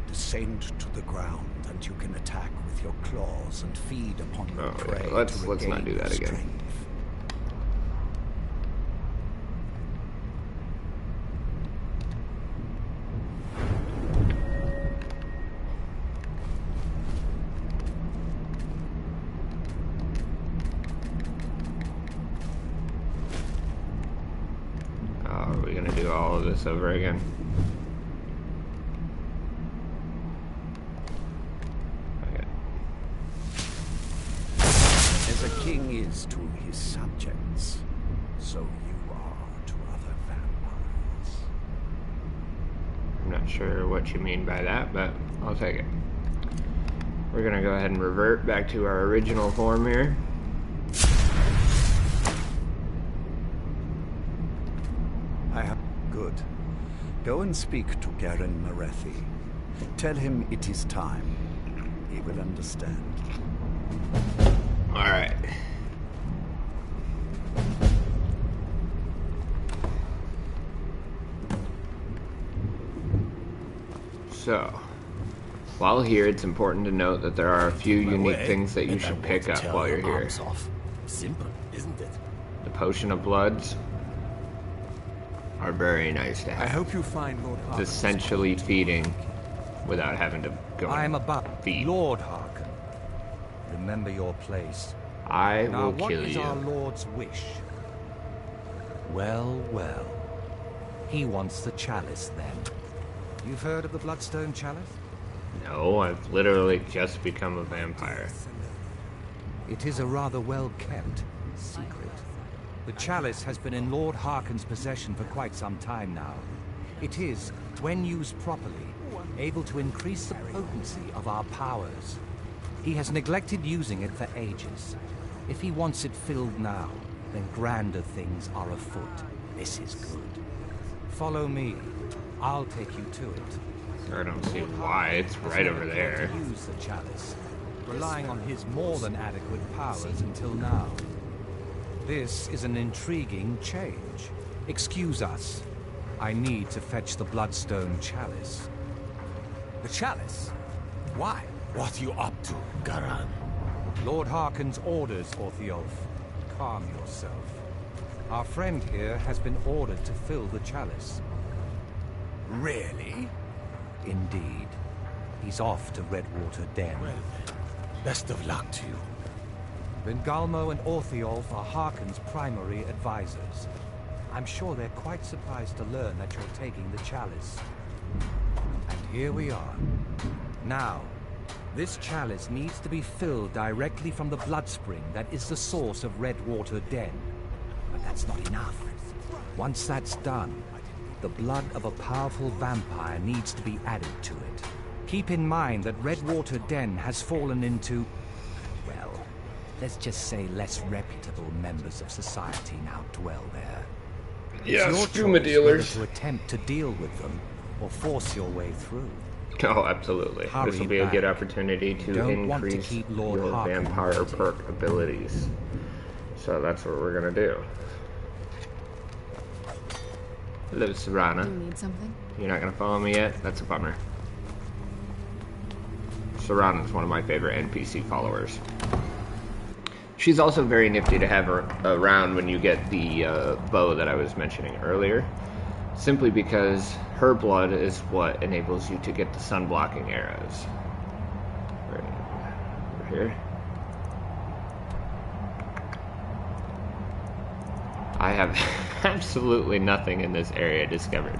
Descend to the ground, and you can attack with your claws and feed upon the prey. Let's not do that again. Strength. Are we gonna do all of this over again? Okay. As a king is to his subjects, so you are to other vampires. I'm not sure what you mean by that, but I'll take it. We're gonna go ahead and revert back to our original form here. Good. Go and speak to Garen Marethi. Tell him it is time. He will understand. Alright. So, while here, it's important to note that there are a few unique things that you should pick up while you're here. Simple, isn't it? The Potion of Bloods are very nice to have. I hope you find Lord Harkin. It's essentially feeding without having to go I am about feed. Lord Harkin. Remember your place. I Now, will what kill is you. our Lord's wish? Well, well. He wants the chalice, then. You've heard of the Bloodstone Chalice? No, I've literally just become a vampire. It is a rather well-kept secret. The chalice has been in Lord Harkin's possession for quite some time now. It is, when used properly, able to increase the potency of our powers. He has neglected using it for ages. If he wants it filled now, then grander things are afoot. This is good. Follow me. I'll take you to it. I don't see why. It's right over there. To use the chalice, relying on his more than adequate powers until now. This is an intriguing change. Excuse us. I need to fetch the Bloodstone Chalice. The chalice? Why? What are you up to, Garan? Lord Harkin's orders, Orthiolf. Calm yourself. Our friend here has been ordered to fill the chalice. Really? Indeed. He's off to Redwater Den. Well then, best of luck to you. Vingalmo and Orthiolf are Harkon's primary advisors. I'm sure they're quite surprised to learn that you're taking the chalice. And here we are. Now, this chalice needs to be filled directly from the blood spring that is the source of Redwater Den. But that's not enough. Once that's done, the blood of a powerful vampire needs to be added to it. Keep in mind that Redwater Den has fallen into, well, let's just say less reputable members of society now dwell there. Yeah, it's your skooma choice dealers. whether to attempt to deal with them or force your way through. Oh, absolutely. Hurry This will be a back. good opportunity to Don't want to increase keep Lord your Harkon vampire waiting. perk abilities. So that's what we're gonna do. Hello, Serana. You need something? You're not gonna follow me yet? That's a bummer. Serana's one of my favorite NPC followers. She's also very nifty to have around when you get the bow that I was mentioning earlier. Simply because her blood is what enables you to get the sun-blocking arrows. Right over here. I have absolutely nothing in this area discovered.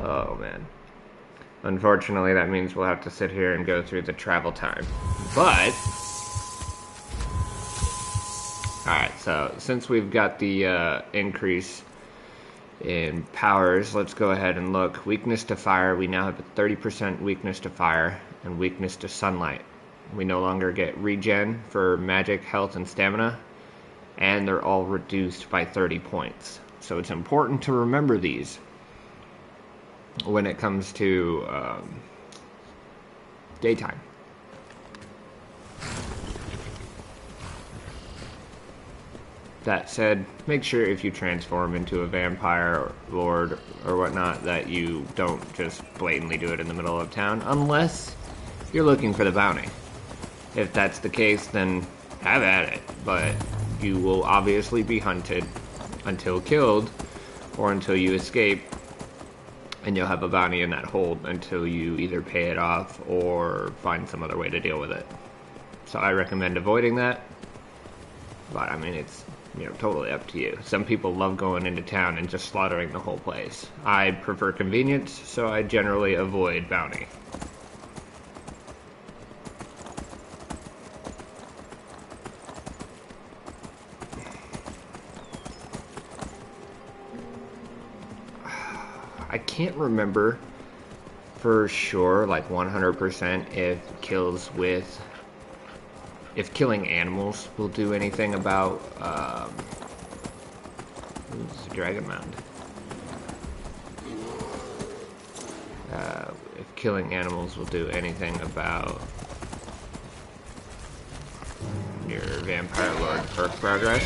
Oh, man. Unfortunately, that means we'll have to sit here and go through the travel time. But... alright, so since we've got the increase in powers, let's go ahead and look. Weakness to fire, we now have a 30% weakness to fire and weakness to sunlight. We no longer get regen for magic, health, and stamina, and they're all reduced by 30 points. So it's important to remember these when it comes to daytime. That said, make sure if you transform into a vampire lord or whatnot that you don't just blatantly do it in the middle of town, unless you're looking for the bounty. If that's the case, then have at it, but you will obviously be hunted until killed or until you escape, and you'll have a bounty in that hold until you either pay it off or find some other way to deal with it. So I recommend avoiding that, but I mean, it's totally up to you. Some people love going into town and just slaughtering the whole place. I prefer convenience, so I generally avoid bounty. I can't remember for sure, like 100%, if killing animals will do anything about, this is a dragon mound. If killing animals will do anything about your vampire lord perk progress.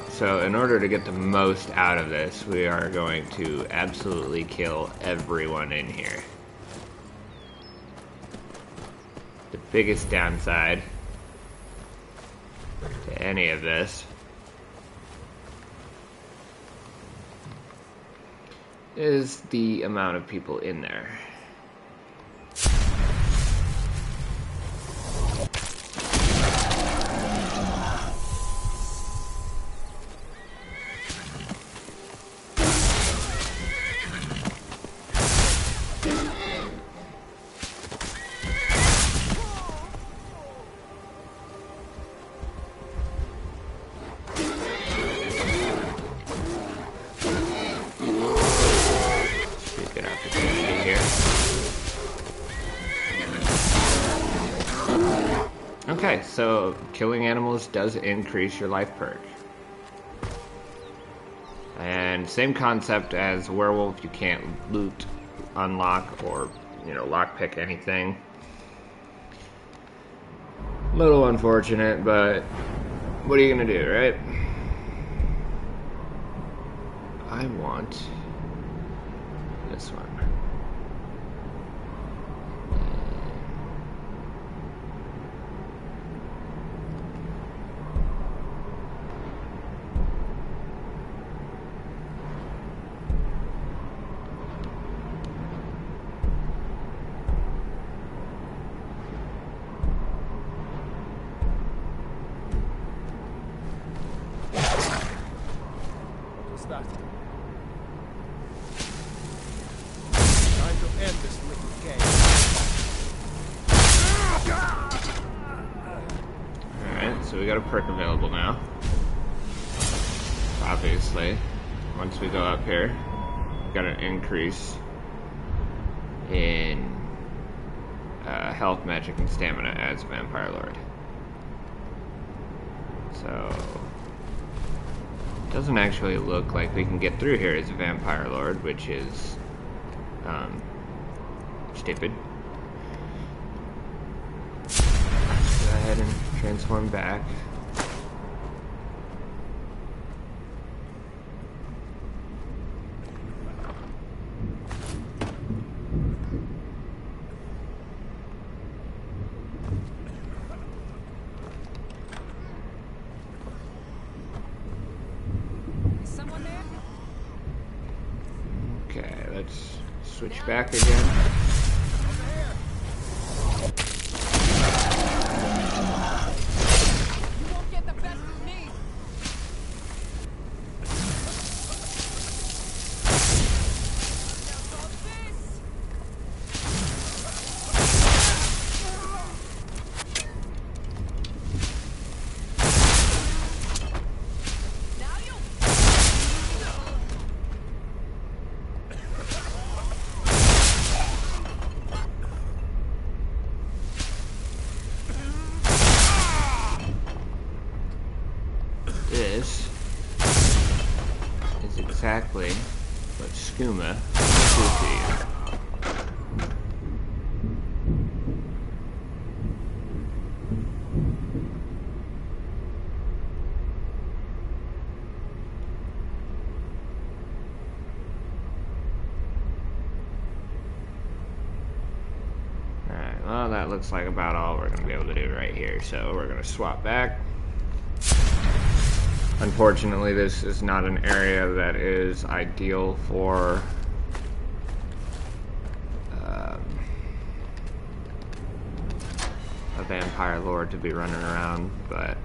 So in order to get the most out of this, we are going to absolutely kill everyone in here. The biggest downside to any of this is the amount of people in there. Okay, so killing animals does increase your life perk. And same concept as werewolf, you can't loot, unlock, or, lockpick anything. A little unfortunate, but what are you gonna do, right? I want this one. That. Time to end this little game. Alright, so we got a perk available now. Obviously, once we go up here, we got an increase in health, magic, and stamina as Vampire Lord. So doesn't actually look like we can get through here as a Vampire Lord, which is stupid. Go ahead and transform back. Okay, let's switch back again. This is exactly what skooma will do to you. Alright, well that looks like about all we're going to be able to do right here, so we're going to swap back. Unfortunately, this is not an area that is ideal for a Vampire Lord to be running around, but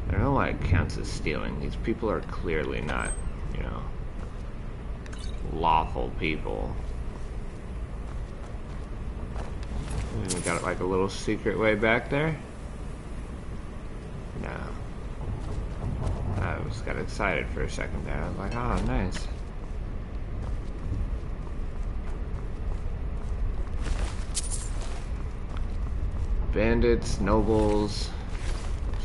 I don't know why it counts as stealing. These people are clearly not, you know, lawful people. We got like a little secret way back there. No. I was got excited for a second there. I was like, oh, nice. Bandits, nobles,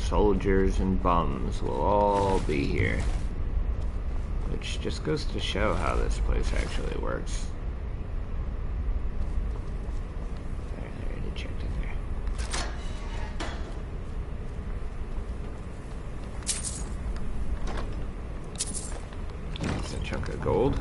soldiers, and bums will all be here. Which just goes to show how this place actually works. Chunk of gold.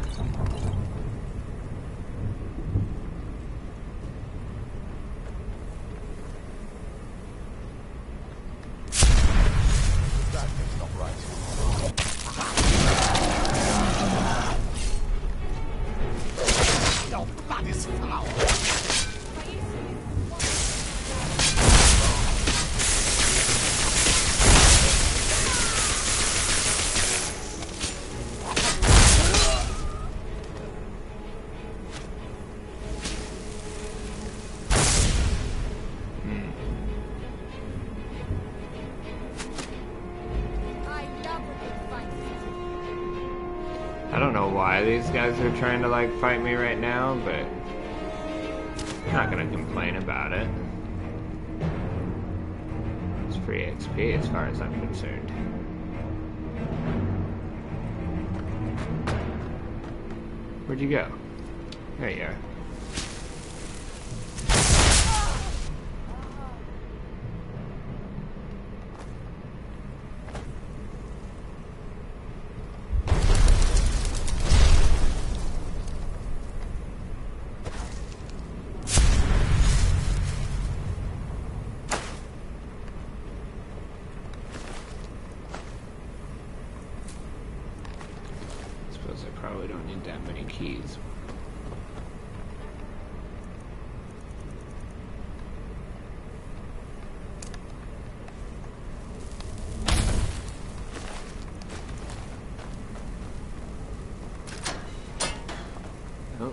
I don't know why these guys are trying to like fight me right now, but I'm not gonna complain about it. It's free XP as far as I'm concerned. Where'd you go? There you are. suppose I probably don't need that many keys. Oh,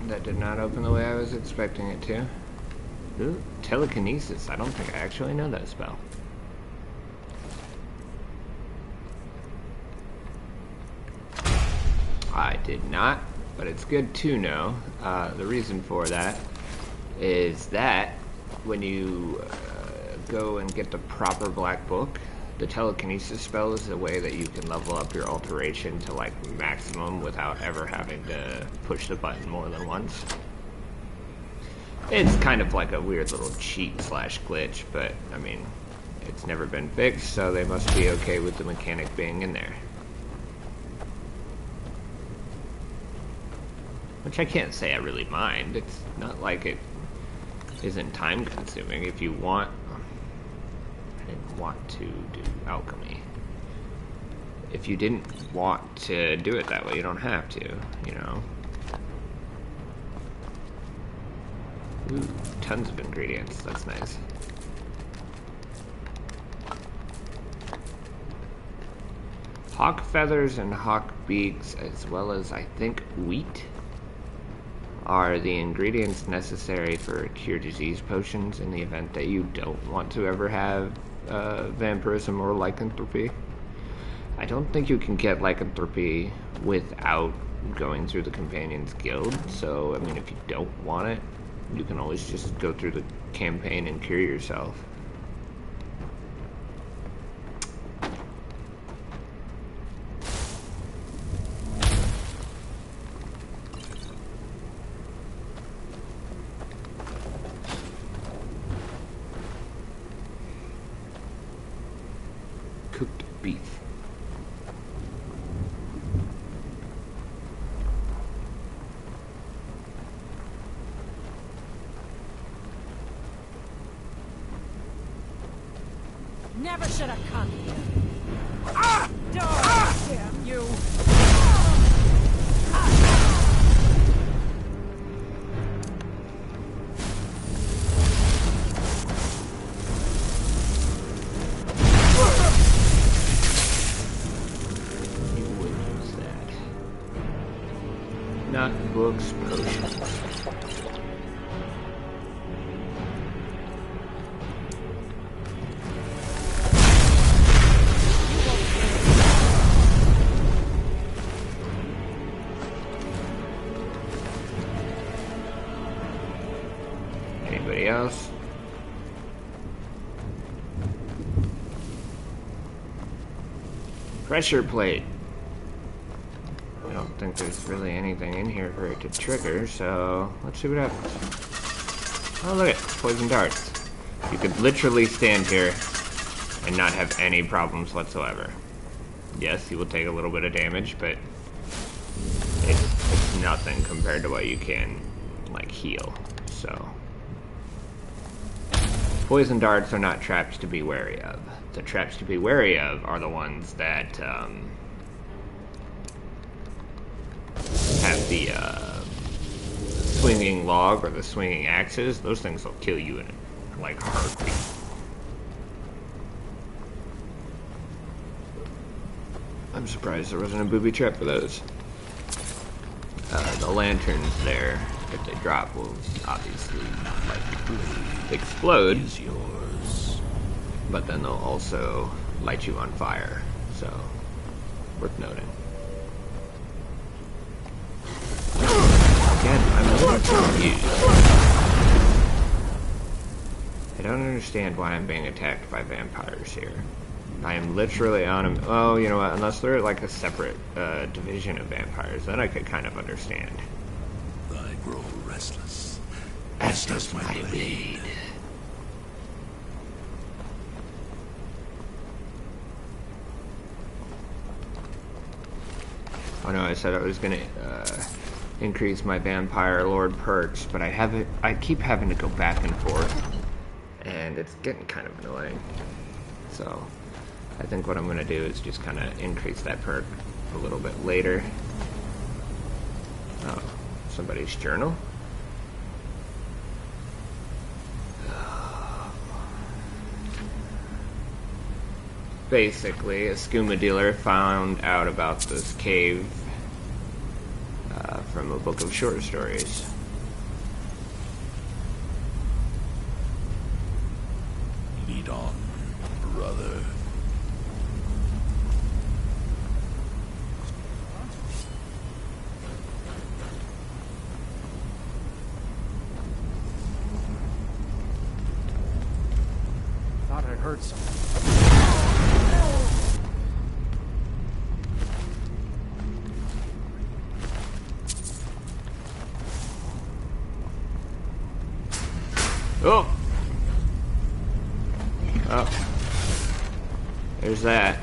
that did not open the way I was expecting it to. Ooh, telekinesis. I don't think I actually know that spell. I did not, but it's good to know. The reason for that is that when you go and get the proper black book, the telekinesis spell is a way that you can level up your alteration to like maximum without ever having to push the button more than once. It's kind of like a weird little cheat slash glitch, but I mean, it's never been fixed, so they must be okay with the mechanic being in there. Which I can't say I really mind. It's not like it isn't time consuming. If you want, I didn't want to do alchemy. If you didn't want to do it that way, you don't have to, you know. Ooh, tons of ingredients. That's nice. Hawk feathers and hawk beaks, as well as, I think, wheat, are the ingredients necessary for cure disease potions in the event that you don't want to ever have vampirism or lycanthropy. I don't think you can get lycanthropy without going through the Companions Guild, so, I mean, if you don't want it, you can always just go through the campaign and cure yourself. Cooked beef. Never should have come here. Damn you! Not books, potions. Anybody else? Pressure plate. I don't think there's really anything in here for it to trigger, so let's see what happens. Oh, look at poison darts. You could literally stand here and not have any problems whatsoever. Yes, you will take a little bit of damage, but it's nothing compared to what you can, like, heal, so. Poison darts are not traps to be wary of. The traps to be wary of are the ones that, have the swinging log or the swinging axes. Those things will kill you in like a heartbeat. I'm surprised there wasn't a booby trap for those. The lanterns there, if they drop, will obviously like explode, but then they'll also light you on fire, so worth noting. Again, I'm a little confused. I don't understand why I'm being attacked by vampires here. I am literally on a... Oh, you know what? Unless they're like a separate division of vampires, then I could kind of understand. I grow restless. As does my blade. Oh no, I said I was gonna increase my vampire lord perks, but I keep having to go back and forth, and it's getting kind of annoying. So I think what I'm gonna do is just kind of increase that perk a little bit later. Oh, somebody's journal? Basically, a skooma dealer found out about this cave from a book of short stories. Lead on, brother. Thought I heard something. Oh! Oh. There's that.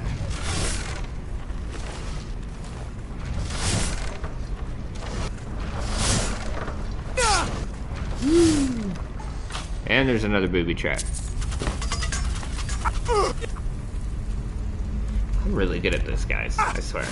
And there's another booby trap. I'm really good at this, guys, I swear.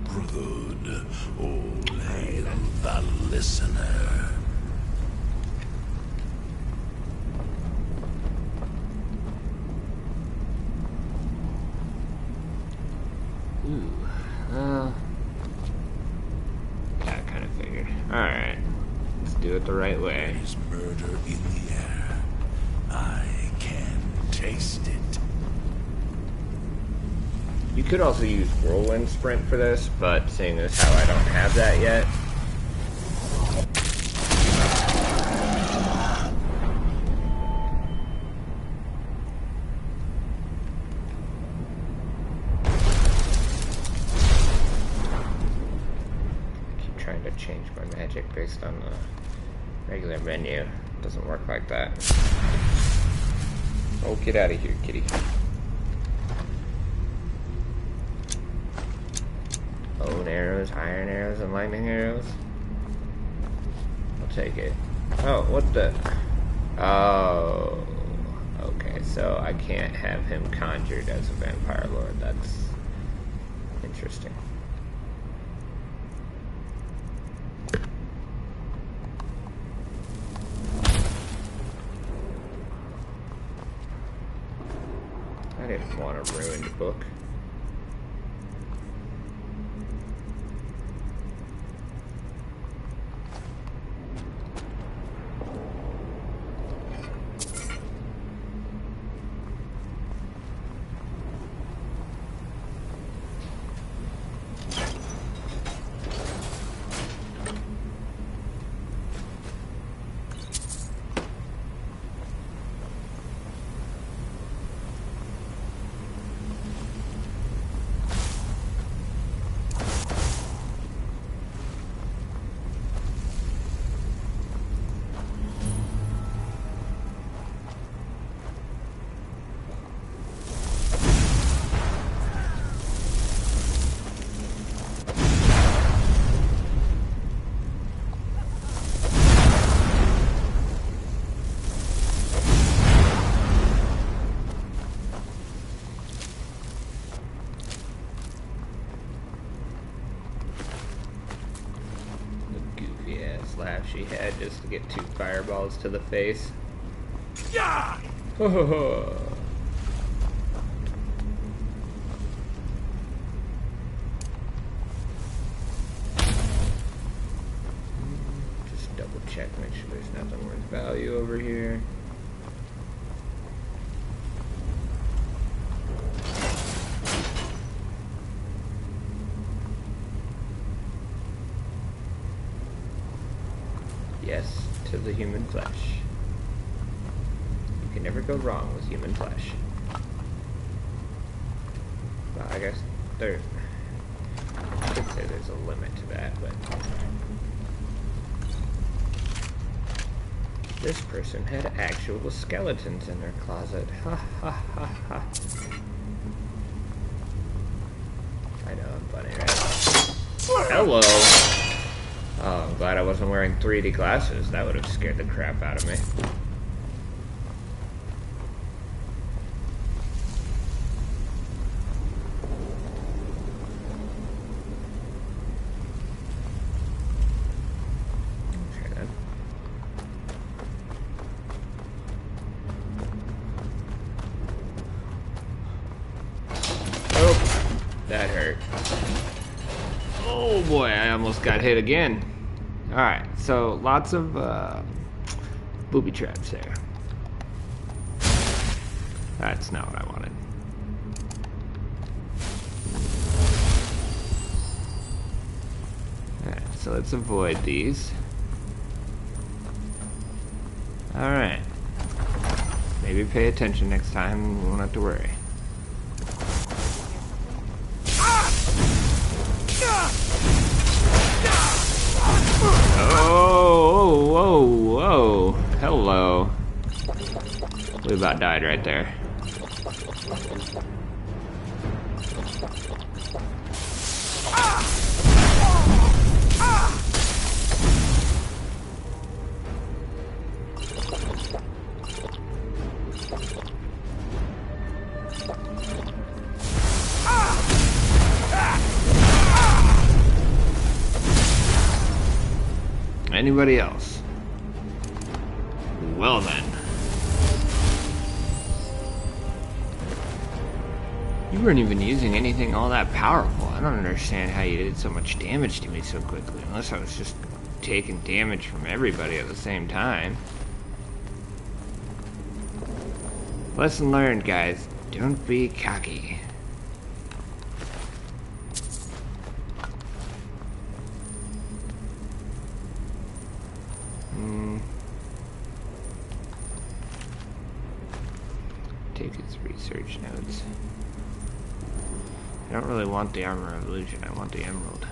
Brotherhood, all hail the listener. Ooh, yeah, I kind of figured. Alright, let's do it the right way. There's murder in the air. I can taste it. You could also use whirlwind sprint for this, but seeing as how I don't have that yet. I keep trying to change my magic based on the regular menu. It doesn't work like that. Oh, get out of here, kitty. Bone arrows, iron arrows, and lightning arrows. I'll take it. Oh, what the? Oh. Okay, so I can't have him conjured as a vampire lord. That's interesting. I didn't want to ruin the book. Laugh she had just to get 2 fireballs to the face. Yeah! Just double check, make sure there's nothing worth value over here. Yes, to the human flesh. You can never go wrong with human flesh. Well, I guess I should say there's a limit to that, but this person had actual skeletons in their closet. Ha ha ha ha. I know, I'm funny, right? Hello! Oh, I'm glad I wasn't wearing 3D glasses. That would have scared the crap out of me. Okay, then. Oh, that hurt. Oh boy, I almost got hit again. Alright, so lots of booby traps there. That's not what I wanted. Alright, so let's avoid these. Alright. Maybe pay attention next time, we won't have to worry. Oh, whoa, whoa, hello. We about died right there. Anybody else? Well then. You weren't even using anything all that powerful. I don't understand how you did so much damage to me so quickly, unless I was just taking damage from everybody at the same time. Lesson learned, guys. Don't be cocky. Take its research notes. I don't really want the armor of illusion, I want the emerald.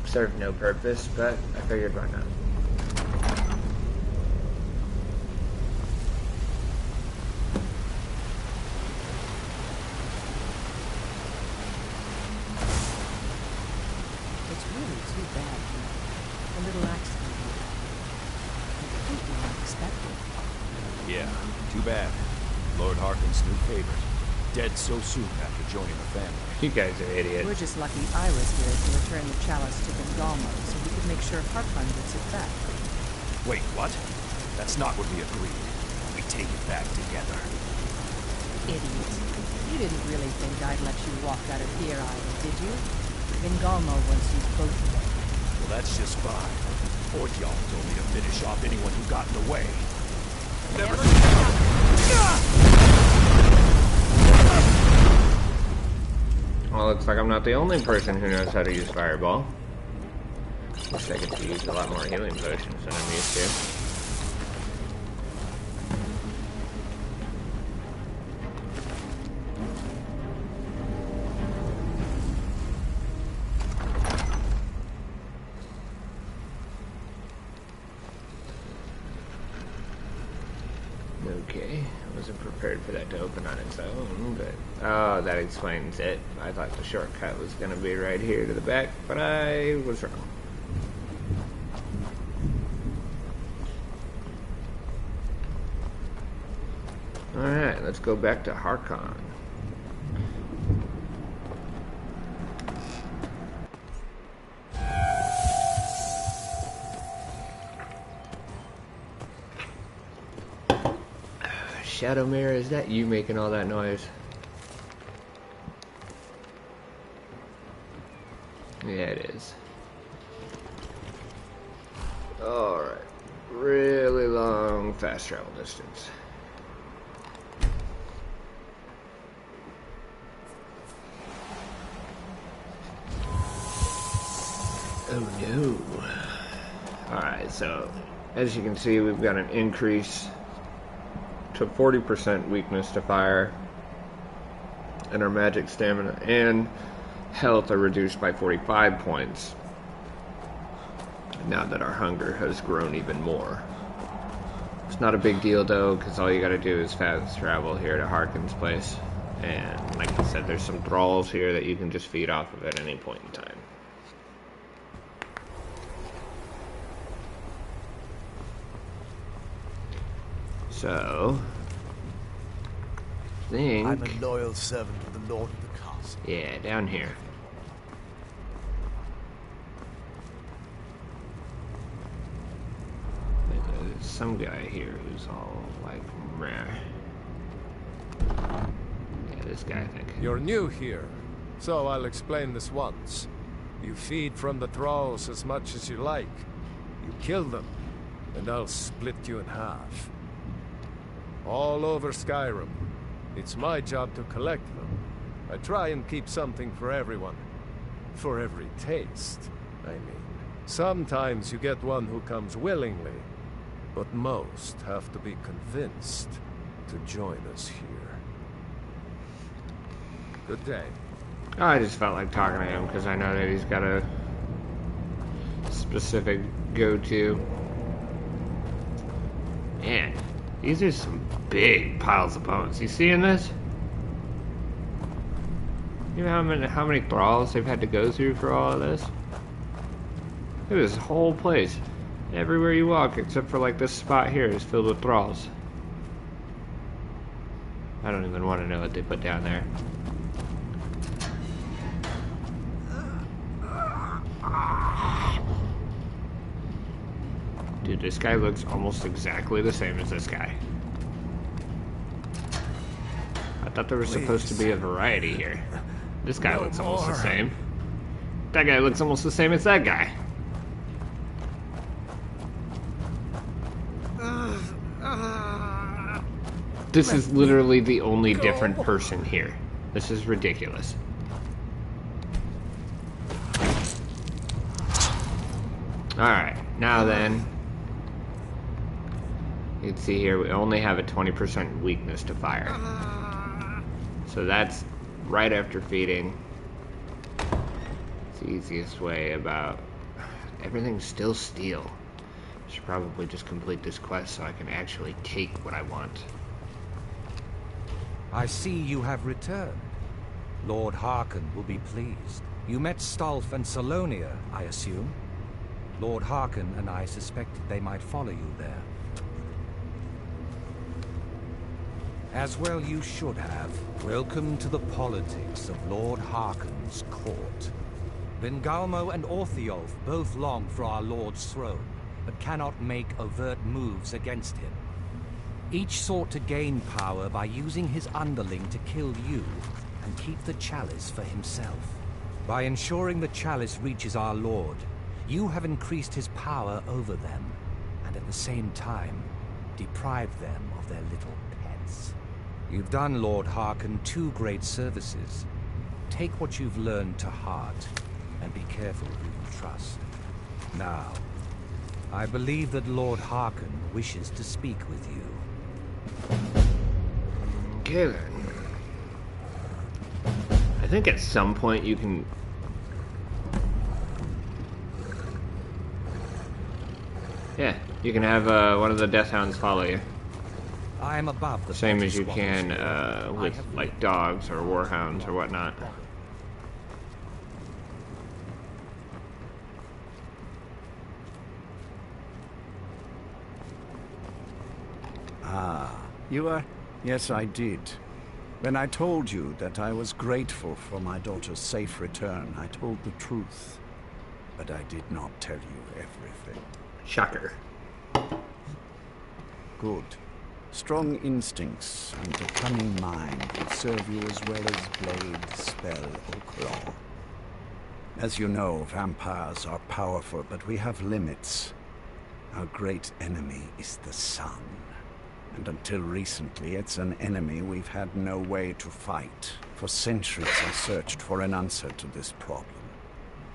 Served no purpose, but I figured why not. It's really too bad. A little accident. Completely unexpected. Yeah, too bad. Lord Harkin's new favorite. Dead so soon after joining the family. You guys are idiots. We're just lucky I was here to return the chalice to Bengalmo so we could make sure Harkon gets it back. Wait, what? That's not what we agreed. We take it back together. Idiot. You didn't really think I'd let you walk out of here either, did you? Bengalmo wants you both dead. Well, that's just fine. Ordjal told me to finish off anyone who got in the way. Never. Well, looks like I'm not the only person who knows how to use Fireball. Wish I could use a lot more healing potions than I'm used to. Okay, wasn't prepared for that to open on its own, but... Oh, that explains it. I thought the shortcut was going to be right here to the back, but I was wrong. Alright, let's go back to Harkon. Shadow Mirror, is that you making all that noise? Yeah, it is. Alright. Really long fast travel distance. Oh no. Alright, so as you can see, we've got an increase to 40% weakness to fire, and our magic stamina and health are reduced by 45 points now that our hunger has grown even more. It's not a big deal though, because all you gotta do is fast travel here to Harkon's place, and like I said, there's some thralls here that you can just feed off of at any point in time. So, I think... I'm a loyal servant of the Lord of the Castle. Yeah, down here. There's some guy here who's all like, meh. Yeah, this guy, I think. You're new here, so I'll explain this once. You feed from the thralls as much as you like. You kill them, and I'll split you in half. All over Skyrim. It's my job to collect them. I try and keep something for everyone. For every taste, I mean. Sometimes you get one who comes willingly, but most have to be convinced to join us here. Good day. I just felt like talking to him because I know that he's got a specific go-to. Man. These are some big piles of bones. You seeing this? You know how many thralls they've had to go through for all of this? Look at this whole place. Everywhere you walk, except for like this spot here, is filled with thralls. I don't even want to know what they put down there. Dude, this guy looks almost exactly the same as this guy. I thought there was supposed to be a variety here. This guy looks almost the same. That guy looks almost the same as that guy. This is literally the only different person here. This is ridiculous. Alright, now then. You can see here we only have a 20% weakness to fire. So that's right after feeding. It's the easiest way about... Everything's still steel. I should probably just complete this quest so I can actually take what I want. I see you have returned. Lord Harkon will be pleased. You met Stolf and Salonia, I assume? Lord Harkon and I suspected they might follow you there. As well you should have. Welcome to the politics of Lord Harkon's court. Vingalmo and Orthiolf both long for our Lord's throne, but cannot make overt moves against him. Each sought to gain power by using his underling to kill you and keep the chalice for himself. By ensuring the chalice reaches our Lord, you have increased his power over them, and at the same time, deprived them of their little pets. You've done Lord Harkon 2 great services. Take what you've learned to heart, and be careful who you trust. Now, I believe that Lord Harkon wishes to speak with you. Okay then. I think at some point you can... Yeah, you can have one of the Death Hounds follow you. I am above the Same petty as you squabbles. can with like dogs or warhounds or whatnot. Ah, you are? Yes, I did. When I told you that I was grateful for my daughter's safe return, I told the truth. But I did not tell you everything. Shocker. Good. Strong instincts and a cunning mind will serve you as well as blade, spell, or claw. As you know, vampires are powerful, but we have limits. Our great enemy is the sun. And until recently, it's an enemy we've had no way to fight. For centuries, I searched for an answer to this problem.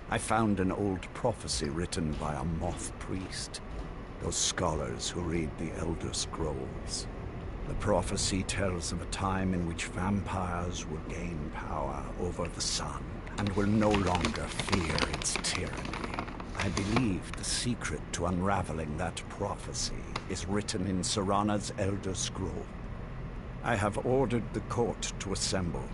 I found an old prophecy written by a moth priest. Those scholars who read the Elder Scrolls. The prophecy tells of a time in which vampires will gain power over the sun and will no longer fear its tyranny. I believe the secret to unraveling that prophecy is written in Serana's Elder Scroll. I have ordered the court to assemble.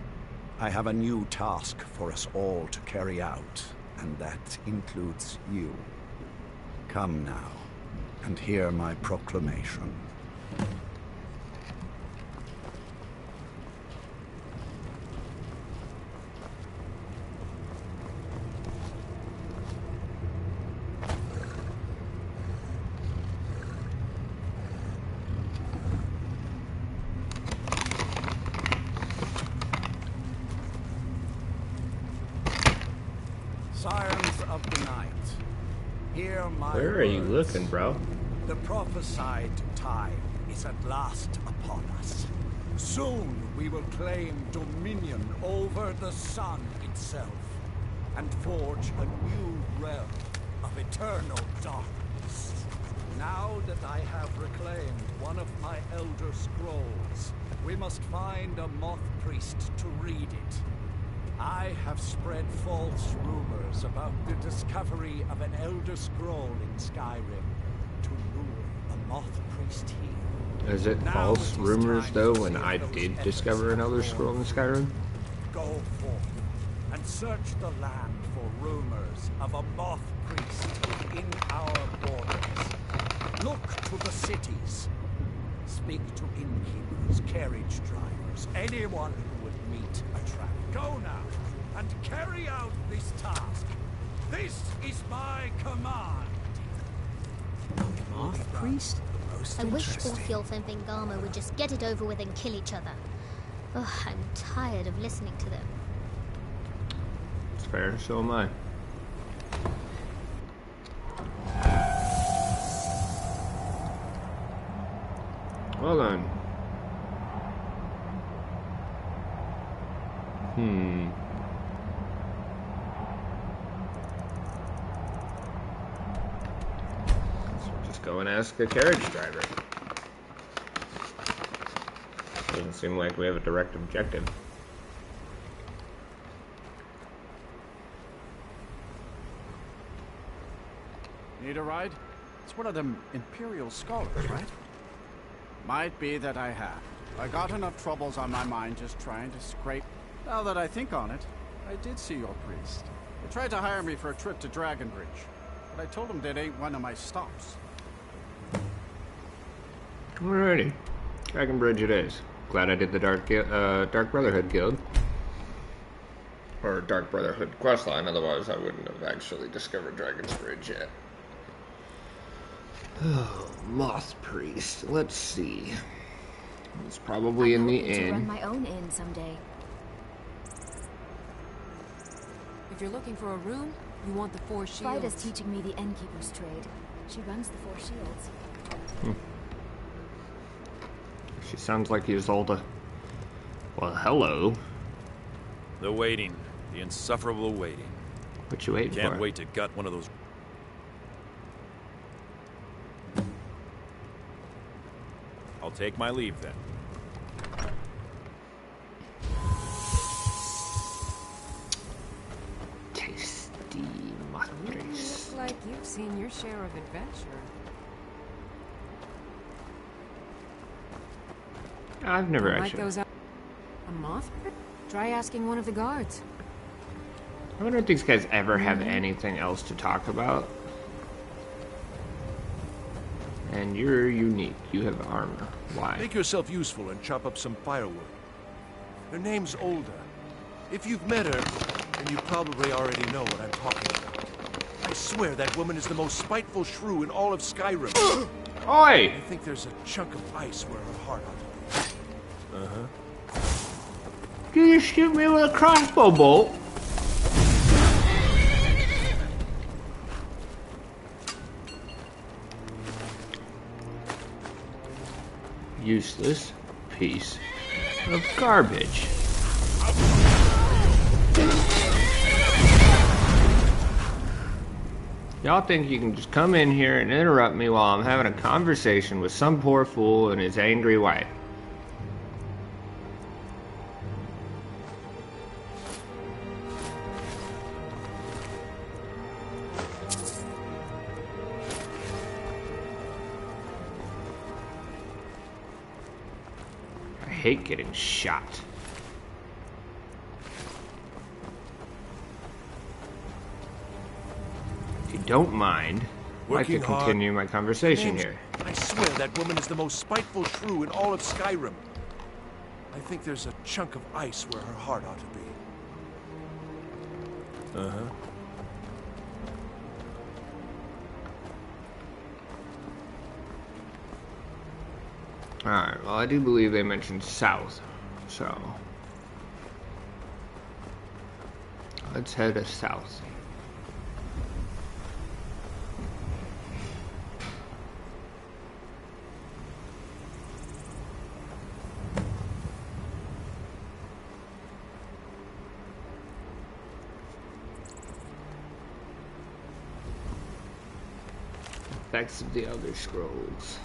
I have a new task for us all to carry out, and that includes you. Come now, and hear my proclamation. Sirens of the night, hear my Where are you words. looking, bro? The prophesied time is at last upon us. Soon we will claim dominion over the sun itself and forge a new realm of eternal darkness. Now that I have reclaimed one of my Elder Scrolls, we must find a moth priest to read it. I have spread false rumors about the discovery of an Elder Scroll in Skyrim to lure the moth priest here. Is it false rumors though when I did discover an Elder Scroll in Skyrim? Go forth and search the land for rumors of a moth priest in our borders. Look to the cities. Speak to innkeepers, carriage drivers, anyone who would meet a traveler. Go now and carry out this task. This is my command. Moth priest? I wish Orfjolf and Vingama would just get it over with and kill each other. Ugh, I'm tired of listening to them. It's fair, so am I. Hold on. So just go and ask the carriage driver. Doesn't seem like we have a direct objective. Need a ride? It's one of them Imperial scholars, right? Might be that I have. I got enough troubles on my mind just trying to scrape. Now that I think on it, I did see your priest. He tried to hire me for a trip to Dragonbridge, but I told him that ain't one of my stops. Alrighty. Dragonbridge it is. Glad I did the Dark Brotherhood Guild. Or Dark Brotherhood questline, otherwise I wouldn't have actually discovered Dragon's Bridge yet. Oh, Moth Priest. Let's see. It's probably in the inn. To run my own inn someday. If you're looking for a room, you want the Four Shields. Frida's teaching me the innkeeper's trade. She runs the Four Shields. She sounds like Isolde. Well, hello. The waiting. The insufferable waiting. What you waiting for? Can't wait to gut one of those. I'll take my leave then. Tasty moth You priest. look like you've seen your share of adventure. I've never Like actually. those a moth? Try asking one of the guards. I wonder if these guys ever have anything else to talk about. And you're unique. You have armor. Why? Make yourself useful and chop up some firewood. Her name's Olda. If you've met her, then you probably already know what I'm talking about. I swear that woman is the most spiteful shrew in all of Skyrim. Oi! I think there's a chunk of ice where her heart ought to be. You just shoot me with a crossbow bolt? Useless piece of garbage. Y'all think you can just come in here and interrupt me while I'm having a conversation with some poor fool and his angry wife? I hate getting shot. If you don't mind, I'd like to Working hard. continue my conversation here. I swear that woman is the most spiteful shrew in all of Skyrim. I think there's a chunk of ice where her heart ought to be. Alright, well I do believe they mentioned south, so let's head south. Effects of the Elder Scrolls.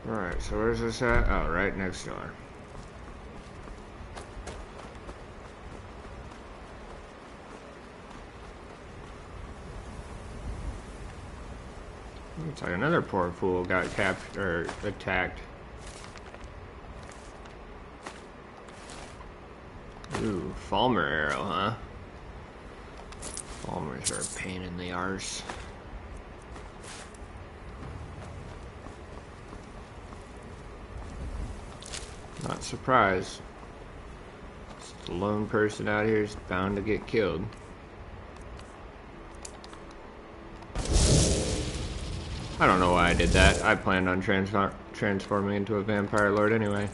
Alright, so where's this at? Oh, right next door. Looks like another poor fool got captured or attacked. Ooh, Falmer arrow, huh? Falmers are a pain in the arse. Not surprised. Just the lone person out here is bound to get killed. I don't know why I did that. I planned on transforming into a vampire lord anyway.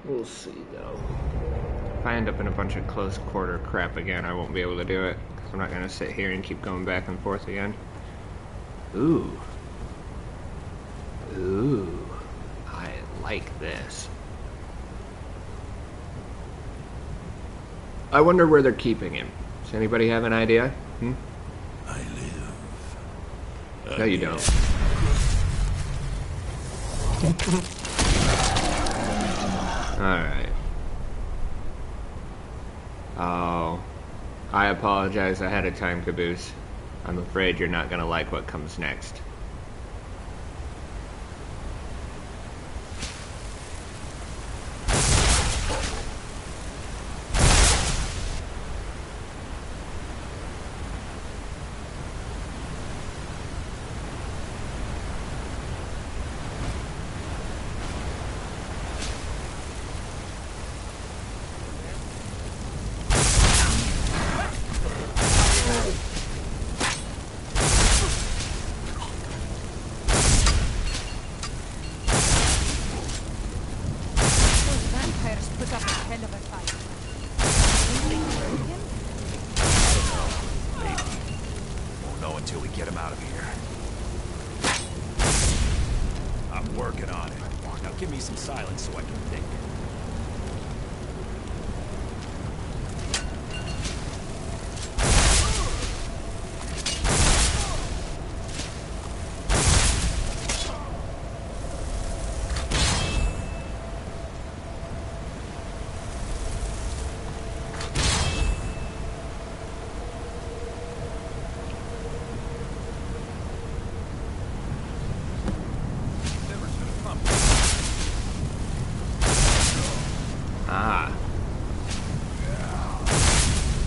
We'll see, though. If I end up in a bunch of close quarter crap again, I won't be able to do it. Because I'm not going to sit here and keep going back and forth again. Ooh. Ooh. I like this. I wonder where they're keeping him. Does anybody have an idea? I live. No, you don't. Alright. Oh. I apologize ahead of time, Caboose. I'm afraid you're not gonna like what comes next. until we get him out of here. I'm working on it. Now give me some silence so I can think.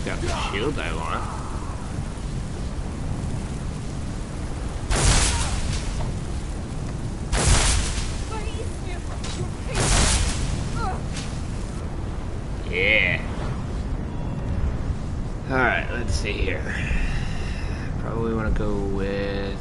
Got the shield I want. Yeah. Alright, let's see here. Probably want to go with...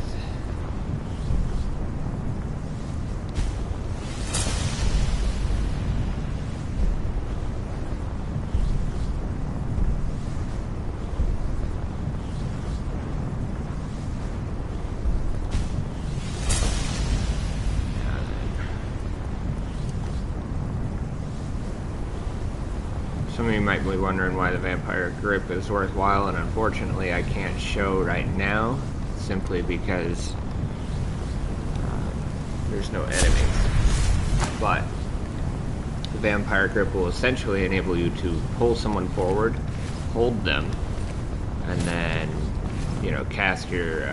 Some of you might be wondering why the vampire grip is worthwhile, and unfortunately I can't show right now, simply because there's no enemies. But the vampire grip will essentially enable you to pull someone forward, hold them, and then, you know, cast your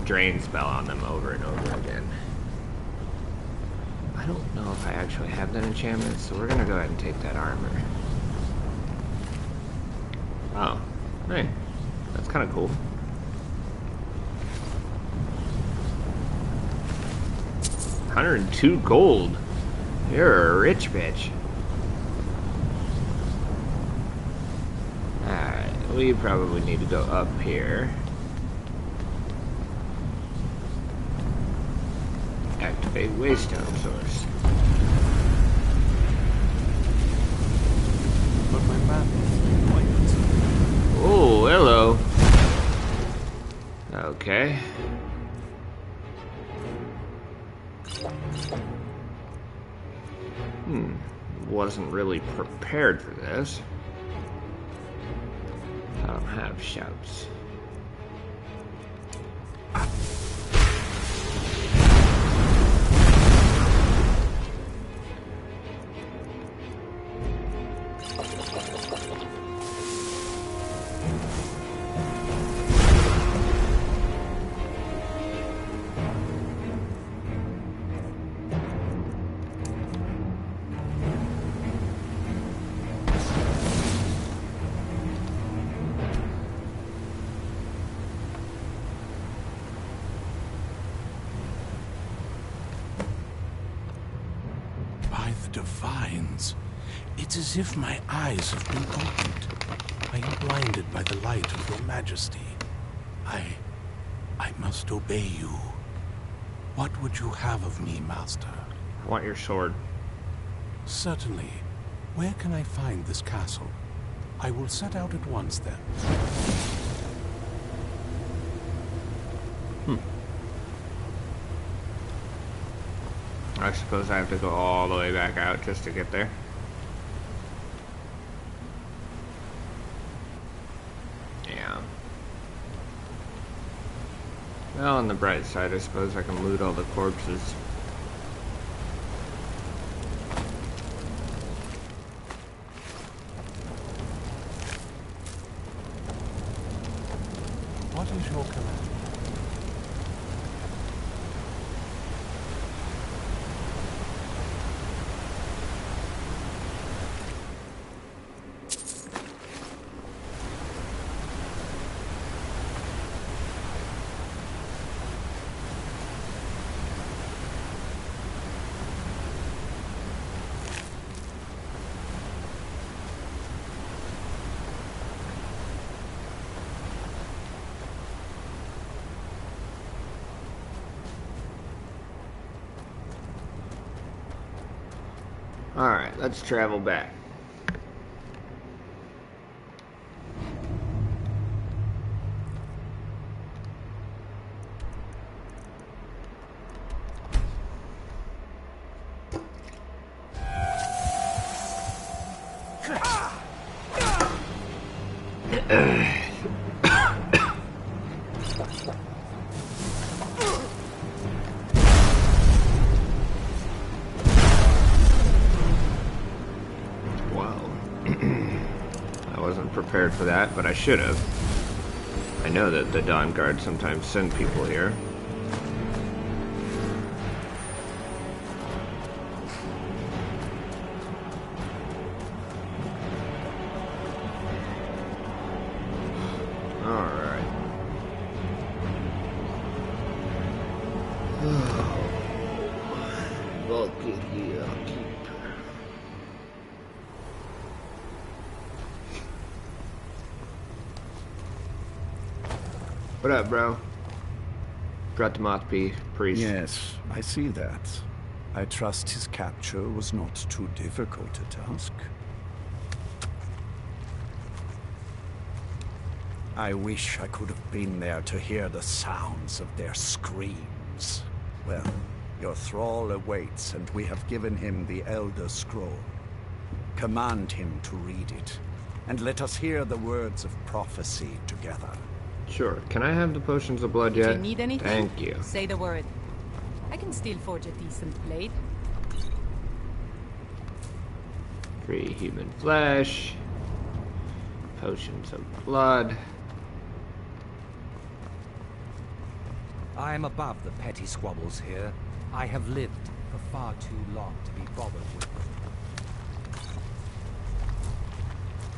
drain spell on them over and over again. I don't know if I actually have that enchantment, so we're gonna go ahead and take that armor. Oh, hey, that's kind of cool. $102 gold. You're a rich bitch. Alright, we probably need to go up here. Activate Waystone Source. But my map. Oh, hello. Okay. Wasn't really prepared for this. I don't have shouts. Divines. It's as if my eyes have been opened. I am blinded by the light of your majesty. I must obey you. What would you have of me, master? I want your sword. Certainly. Where can I find this castle? I will set out at once then. I suppose I have to go all the way back out just to get there. Yeah. Well, on the bright side, I suppose I can loot all the corpses. What is your command? Alright, let's travel back. for that, but I should have. I know that the Dawnguard sometimes send people here. Alright. Valkyria Keeper. What up, bro? Brought the Mothbee priest. Yes, I see that. I trust his capture was not too difficult a task. I wish I could have been there to hear the sounds of their screams. Well, your thrall awaits, and we have given him the Elder Scroll. Command him to read it, and let us hear the words of prophecy together. Sure. Can I have the potions of blood yet? If you need anything, Thank you. say the word. I can still forge a decent blade. 3 human flesh. Potions of blood. I am above the petty squabbles here. I have lived for far too long to be bothered with.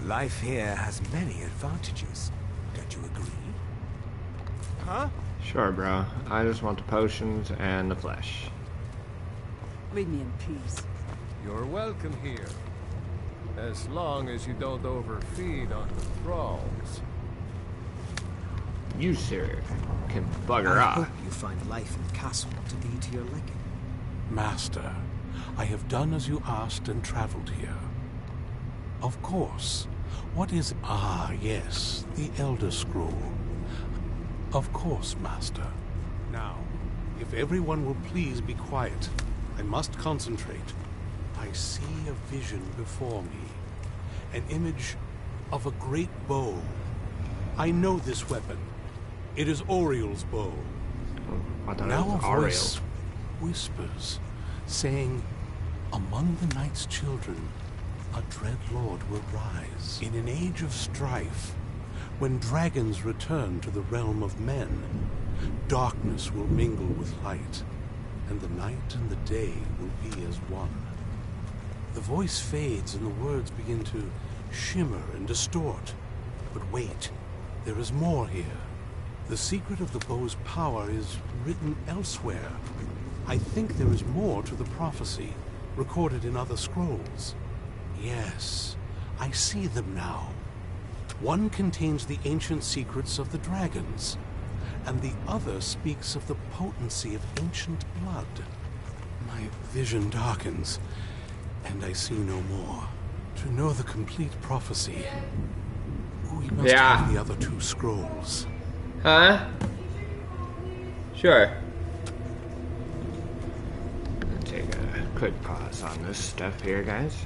Life here has many advantages. Don't you agree? Huh? Sure, bro. I just want the potions and the flesh. Leave me in peace. You're welcome here. As long as you don't overfeed on the thralls. You, sir, can bugger I off. hope you find life in the castle to be to your liking. Master, I have done as you asked and traveled here. Of course. What is... Ah, yes, the Elder Scroll. Of course, Master. Now, if everyone will please be quiet, I must concentrate. I see a vision before me. An image of a great bow. I know this weapon. It is Oriel's bow. Now a voice whispers, saying, among the Night's children, a dread lord will rise. In an age of strife, when dragons return to the realm of men, darkness will mingle with light, and the night and the day will be as one. The voice fades and the words begin to shimmer and distort. But wait, there is more here. The secret of the bow's power is written elsewhere. I think there is more to the prophecy, recorded in other scrolls. Yes, I see them now. One contains the ancient secrets of the dragons, and the other speaks of the potency of ancient blood. My vision darkens, and I see no more. To know the complete prophecy, we must have the other 2 scrolls. Huh? Sure. Let's take a quick pause on this stuff here, guys.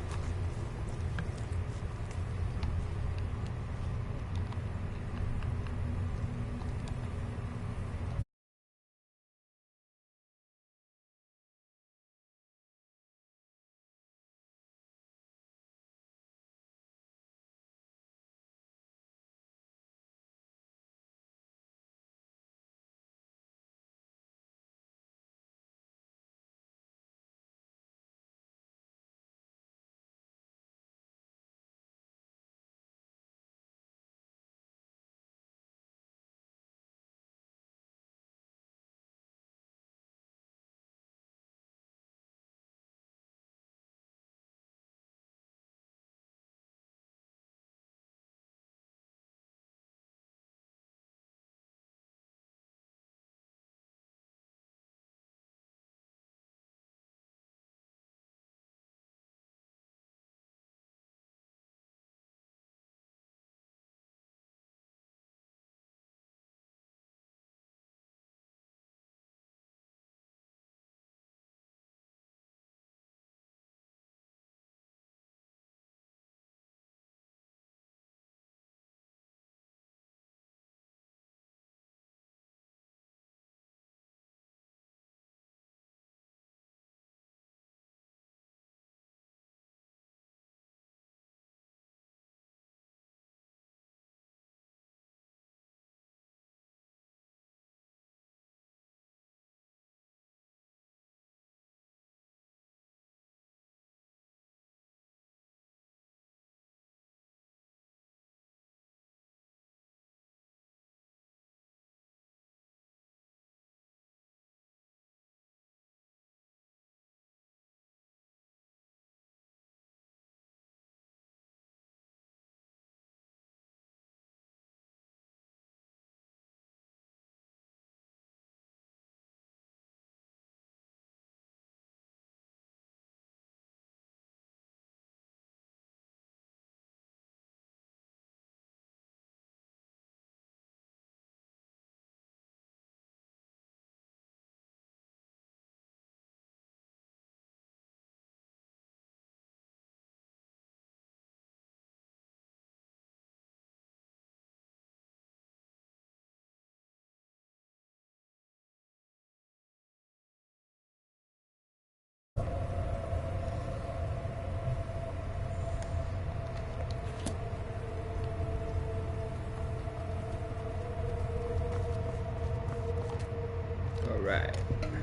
Right.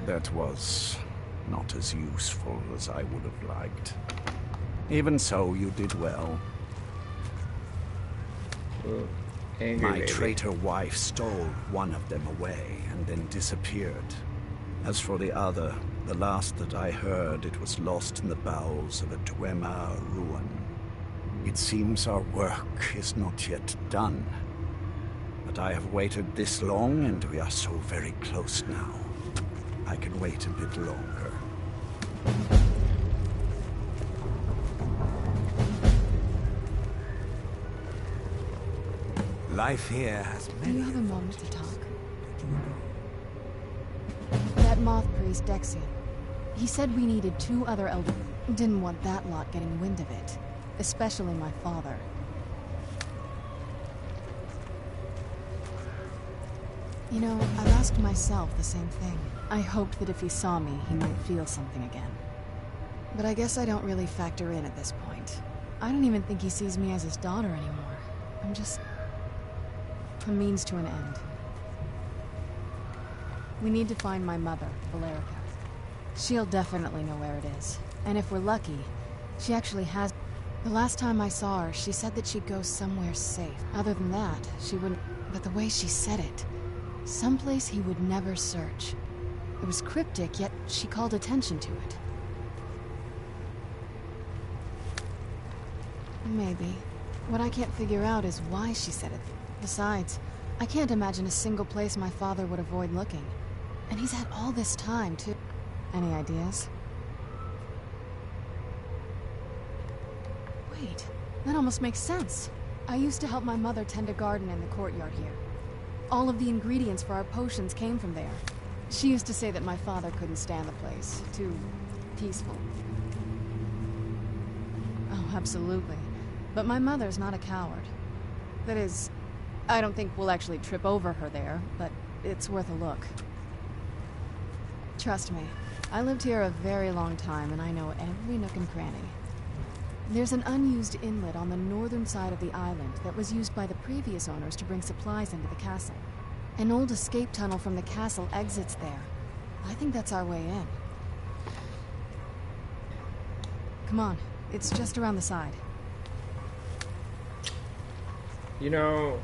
That was not as useful as I would have liked. Even so, you did well. Ooh, angry My baby. traitor wife stole one of them away and then disappeared. As for the other, the last that I heard, it was lost in the bowels of a Dwemer ruin. It seems our work is not yet done. But I have waited this long, and we are so very close now. I can wait a bit longer. Life here has Do many. you have a moment to talk? That moth priest, Dexian. He said we needed 2 other elders. Didn't want that lot getting wind of it. Especially my father. You know, I've asked myself the same thing. I hoped that if he saw me, he might feel something again. But I guess I don't really factor in at this point. I don't even think he sees me as his daughter anymore. I'm just a means to an end. We need to find my mother, Valerica. She'll definitely know where it is. And if we're lucky, she actually has... The last time I saw her, she said that she'd go somewhere safe. Other than that, she wouldn't... But the way she said it... Someplace he would never search. It was cryptic, yet she called attention to it. Maybe. What I can't figure out is why she said it. Besides, I can't imagine a single place my father would avoid looking. And he's had all this time, too. Any ideas? Wait, that almost makes sense. I used to help my mother tend a garden in the courtyard here. All of the ingredients for our potions came from there. She used to say that my father couldn't stand the place. Too peaceful. Oh, absolutely. But my mother's not a coward. That is, I don't think we'll actually trip over her there, but it's worth a look. Trust me, I lived here a very long time and I know every nook and cranny. There's an unused inlet on the northern side of the island that was used by the previous owners to bring supplies into the castle. An old escape tunnel from the castle exits there. I think that's our way in. Come on, it's just around the side. You know,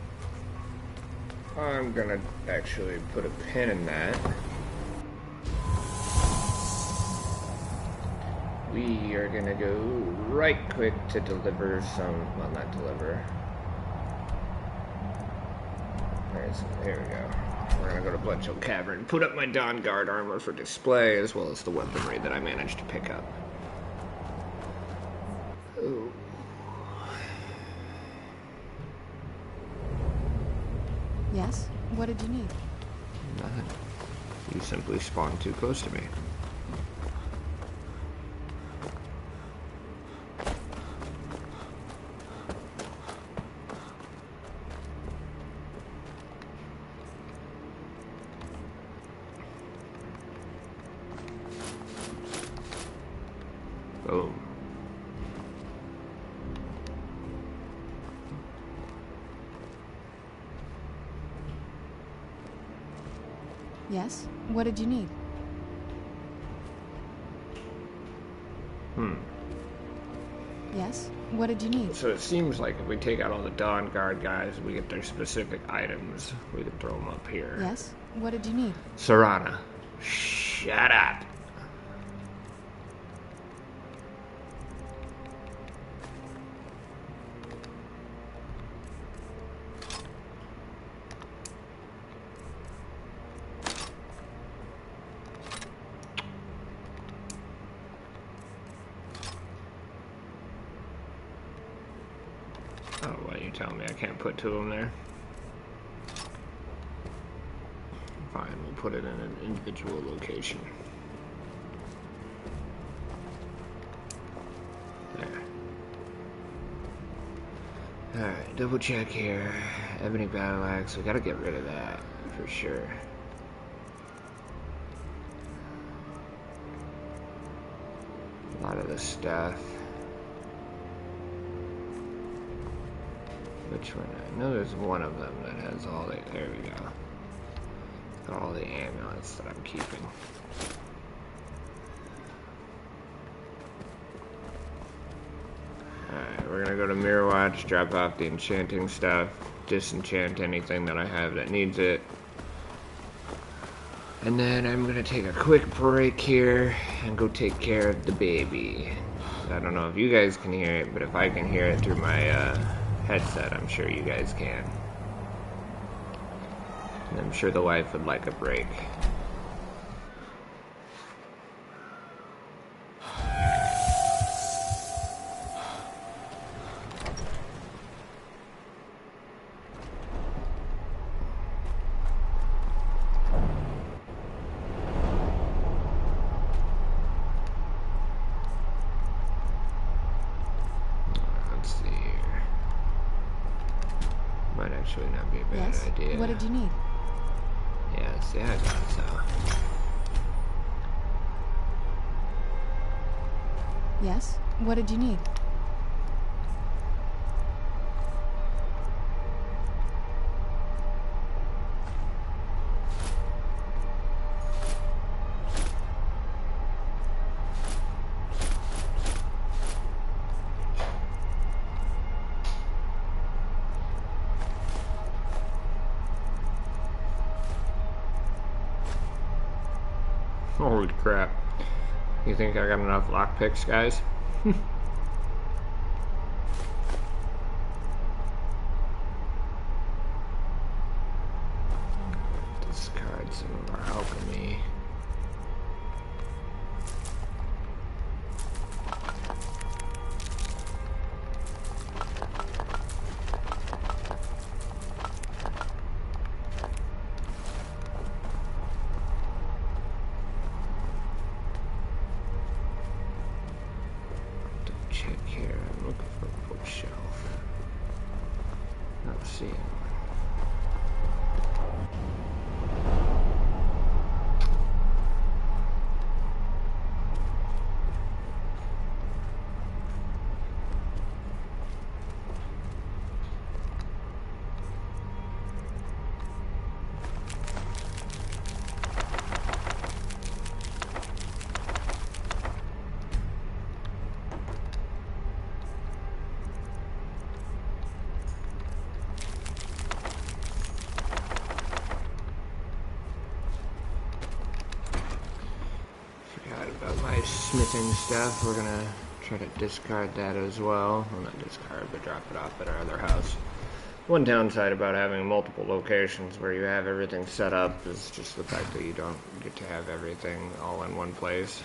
I'm gonna actually put a pin in that. We are gonna go right quick to deliver some, well, not deliver. There we go. We're gonna go to Bloodchill Cavern, put up my Dawnguard armor for display, as well as the weaponry that I managed to pick up. Ooh. Yes? What did you need? Nothing. You simply spawned too close to me. Boom. Yes? What did you need? Yes? What did you need? So it seems like if we take out all the Dawnguard guys, we get their specific items. We can throw them up here. Yes? What did you need? Serana. Shut up. Oh, what are you telling me? I can't put 2 of them there? Fine, we'll put it in an individual location. There. Alright, double check here. Ebony Battle Axe, we gotta get rid of that, for sure. A lot of this stuff. Which one? I know there's one of them that has all the... There we go. Got all the amulets that I'm keeping. Alright, we're gonna go to Mirror Watch, drop off the enchanting stuff, disenchant anything that I have that needs it. And then I'm gonna take a quick break here and go take care of the baby. I don't know if you guys can hear it, but if I can hear it through my headset, I'm sure you guys can. And I'm sure the wife would like a break. Might actually not be a bad idea. What did you need? Yes, yeah, I thought so. Yes? What did you need? Holy crap. You think I got enough lockpicks, guys? Discard some of our alchemy. Check here. I'm looking for a bookshelf. Not seeing one. About my smithing stuff, we're gonna try to discard that as well. Well, not discard, but drop it off at our other house. One downside about having multiple locations where you have everything set up is just the fact that you don't get to have everything all in one place.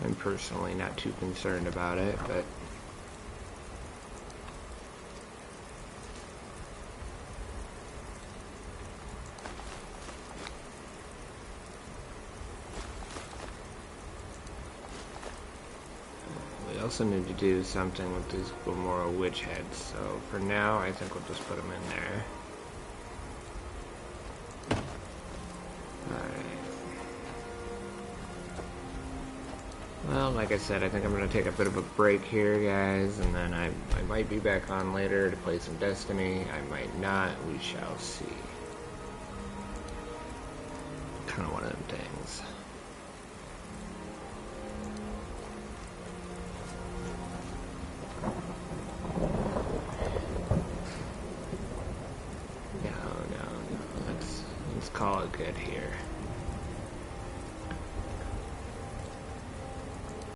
I'm personally not too concerned about it, but we also need to do something with these Gomorrah witch heads, so for now I think we'll just put them in there. Alright. Well, like I said, I think I'm going to take a bit of a break here, guys, and then I might be back on later to play some Destiny. I might not. We shall see. Kind of one of them things. No. Let's call it good here.